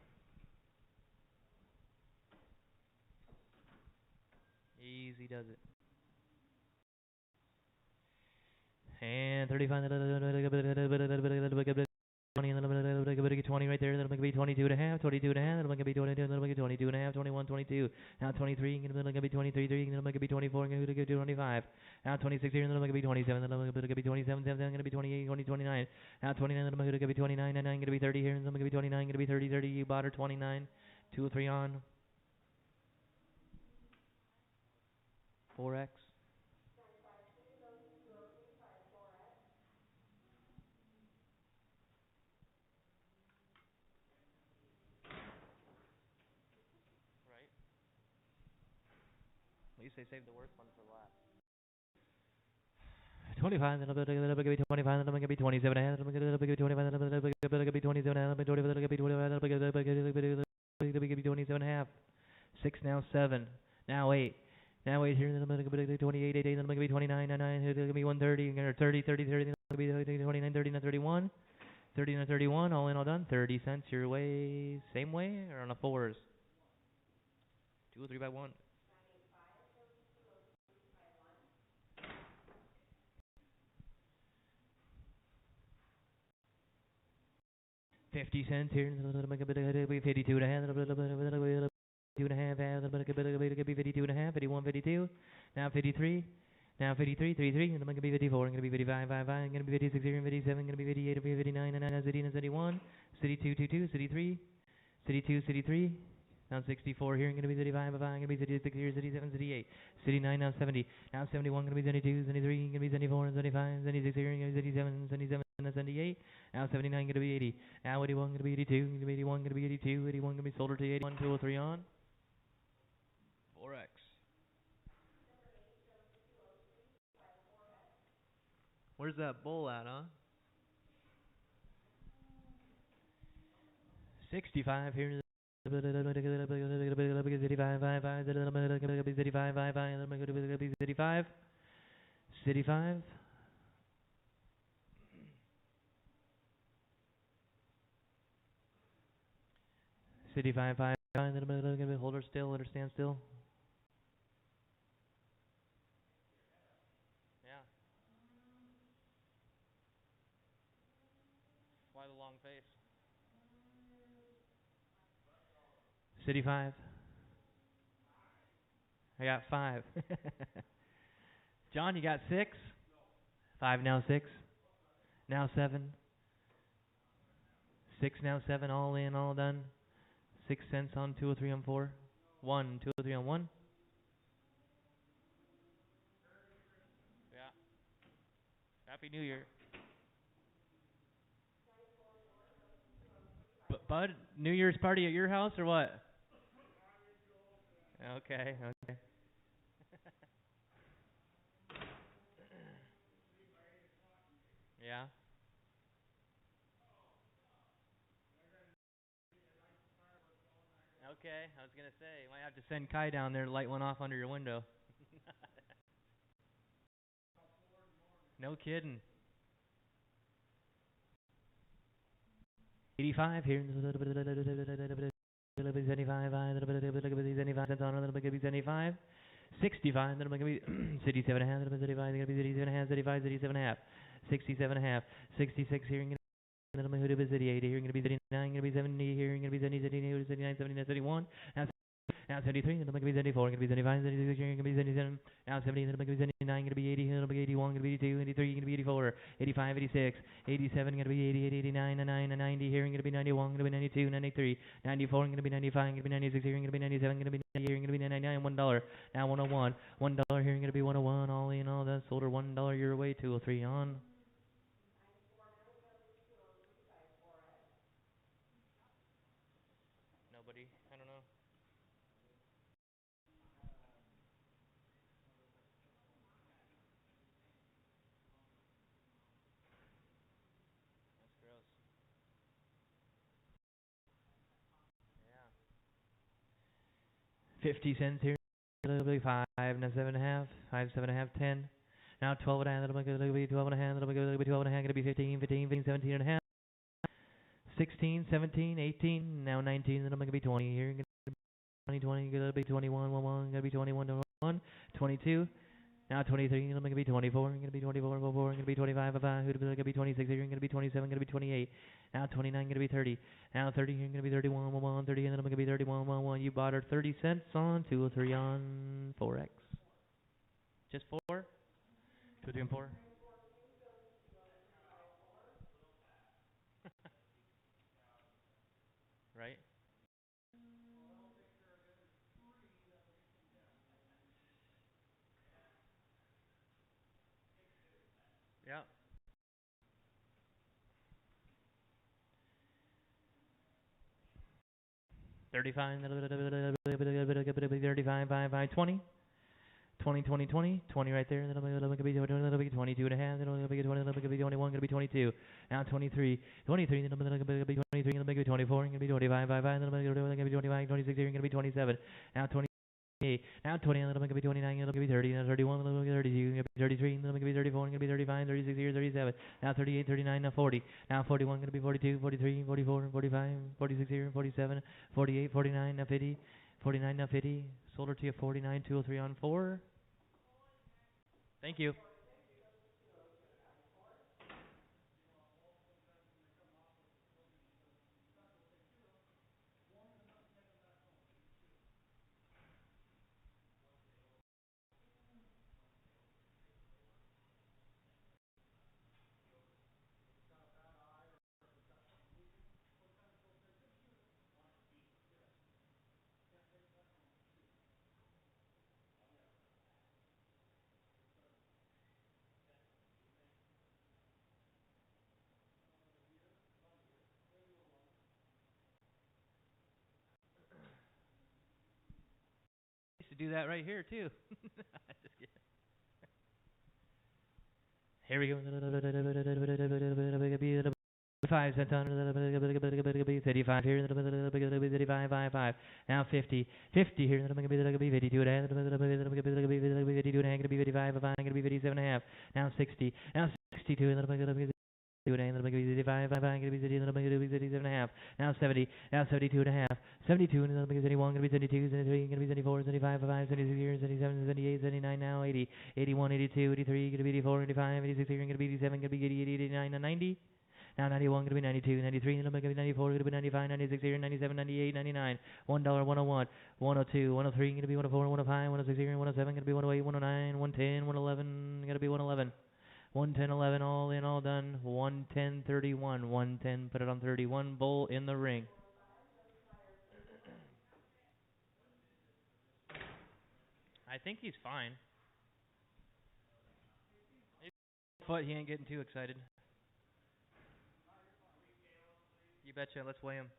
Easy does it. And 35, 20 right there, that'll make it be 22 and a half, 22 and a half, that'll make it be 22, that'll make it 22 and a half, 21, 22. Now 23, that'll make it be 23, that'll make it be 24, that'll make it be 25. Now 26 here, that'll make it be 27, that'll make it be 27, then gonna be 28, 20, 29. Now 29, that'll make it be 29, and 9 gonna be 30 here, that'll make it be 29, gonna be 30, 30. You bought her 29, 2 or 3 on. 4x. Right. At least they saved the worst one for last. 25, then it'll be 25, then it'll be 27 and a half, then it'll be 25, then it'll be 27 and a half, then it'll be 25, then it'll be 27 and a half. 6 now 7. Now 8. Now 8 here, then it'll be 28, 8, then it'll be 29, 9, it'll be 130, or 30, 30, 30, then it'll be 29, 30, 31. 30 and a 31, all in, all done. 30 cents your way, same way, or on a fours? 2 or 3 by 1. 50 cents here, it'll be 52 and a half, it'll be 2 and a half, it'll be 52 and a half, 51, 52, now 53, now 53, 33, and I'm gonna be 54, I'm gonna be 55, 55, I'm gonna be 56 here, and 57, gonna be 58, 59, and now city and 71, city 2, 2, 2, city 3, city 2, city 3, now 64 here, I'm gonna be 35, 5, I'm gonna be 36 here, city 7, city 8, city 9, now 70, now 71, gonna be 72, 73, gonna be 74, and 75, 76 here, gonna be 77, 77, and 78, now 79, gonna be 80, now 81, gonna be 82, gonna be 81, gonna be 82, 81, gonna be sold to 81, 203 on, 4x. Where's that bull at, huh? 65 here. 65, 65. City 5, 5, 5, hold her still, let her stand still. Yeah. Why the long face? City 5. I got 5. John, you got 6? 5 now 6. Now 7. 6 now 7, all in, all done. 6 cents on 2 or 3 on 4. 1, 2 or 3 on 1. Yeah. Happy New Year. Bud, New Year's party at your house or what? Okay, okay. Yeah. Okay, I was gonna say, you might have to send Kai down there to light one off under your window. No kidding. 85 here. 75, 75. 65, then I'm gonna be 67 and a half, then I'm 35, gonna be 37 and a half, 35, 37 and a half, 67 and a half, 66 here, then I'm gonna be 38 here, gonna be 39, gonna be 70 here, gonna be 70, 79, 79, 71, now 73, then I'm gonna be 74, gonna be 75, 76, gonna be 77, now 70, then I'm gonna be 79, gonna be 80, then I'm gonna be 81, gonna be 82, 83, gonna be 84, 85, 86, 87, gonna be 80, 89, 90 here, gonna be 91, gonna be 92, 93, 94, gonna be 95, gonna be 96 here, gonna be 97, gonna be 90 here, gonna be 99, $1, now 101, $1 here, gonna be 101, all in, all that, sold her $1 your way, 203 on. Nobody, I don't know. That's gross. Yeah. 50 cents here. It'll be 5 and 7 and a half. 5, 7 and a half, 10. Now 12 and a half. It'll be 12 and a half. It'll be 12 and a half. It'll be 15, 15, 15, 17 and a half. 16, 17, 18. Now 19. Then I'm going to be 20 here. 20, 20. It'll be 21, 1, 1. It'll be 21, 1. 22. Now 23, I'm going to be 24, I'm going to be 24, 4, I'm going to be 25, 5, I'm going to be 26, here I'm going to be 27, I'm going to be 28, now 29, I'm going to be 30, now 30, here I'm going to be 31, 1, 30, and then I'm going to be 31, 1, 1, you bought her 30 cents on 2 or 3 on 4X. Just 4? 2 or 3 and 4? Right? Yeah. 35, 35, 5, 5, 20. 20, 20, 20, 20 right there, and then it'll be 22 and a half, then it'll be 20, it'll be 21, gonna be 22, now 23, 23, then it'll be 23, it'll be 24, gonna be 25, 5, 5, then it'll be 25, 26, here, gonna be 27, now 28, now 20, then it'll be 29, it'll be 30, then 31, it'll be 32, gonna be 33, then it'll be 34, gonna be 35, 36, here, 37, now 38, 39, now 40, now 41, gonna be 42, 43, 44, 45, 46 here, 47, 48, 49, now 50, 49, now 50, sold her to you 49, 203 on 4. Thank you. Used to do that right here too. Here we go. 5 cents on 35 here, 35, 5, 5. Now 50, 50 here, 52 and a half, 52 and a half, 55, 5, 57 and a half. Now 60, now 62, 55, 5, 57 and a half. Now 70, now 72 and a half, 72 and 71, gonna be 72, 73, gonna be 74, 75, 5, 76, 77, 78, 79, now 80, 81, 82, 83, gonna be 84, 85, 86, gonna be 87, gonna be 80, 89, 90. Now 91, gonna be 92, 93, gonna be 94, gonna be 95, 96, 97, 98, 99, $1, 101, 102, 103, gonna be 104, 105, 106, 107, gonna be 108, 109, 110, 111, gonna be 111. 110, 11, all in, all done. 110, 31, 110, put it on 31, bull in the ring. I think he's fine. But he ain't getting too excited. You betcha, let's weigh him.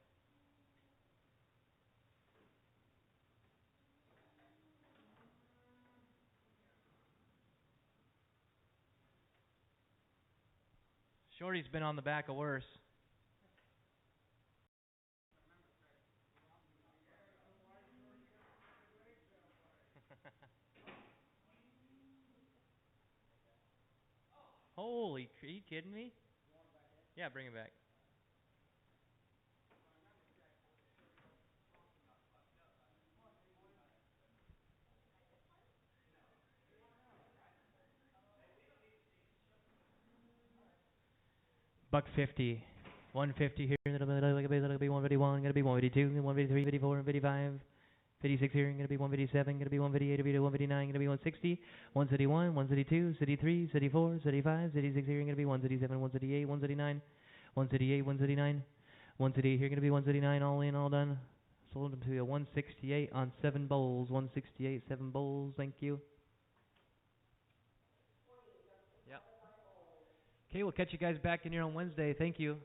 Shorty's been on the back of worse. Holy, are you kidding me? Yeah, bring it back. Buck 50. 150 here, that'll be 151, gonna be 152, 153, 54, 55, 56 here, gonna be 157, gonna be 158, 159, gonna be 160, 171, 172, 73, 74, 75, 76 here, gonna be 177, 178, 179, 178, 179, 178 here, gonna be 179, all in, all done. Sold them to you 168 on 7 bowls, 168, 7 bowls, thank you. Yep. Okay, we'll catch you guys back in here on Wednesday, thank you.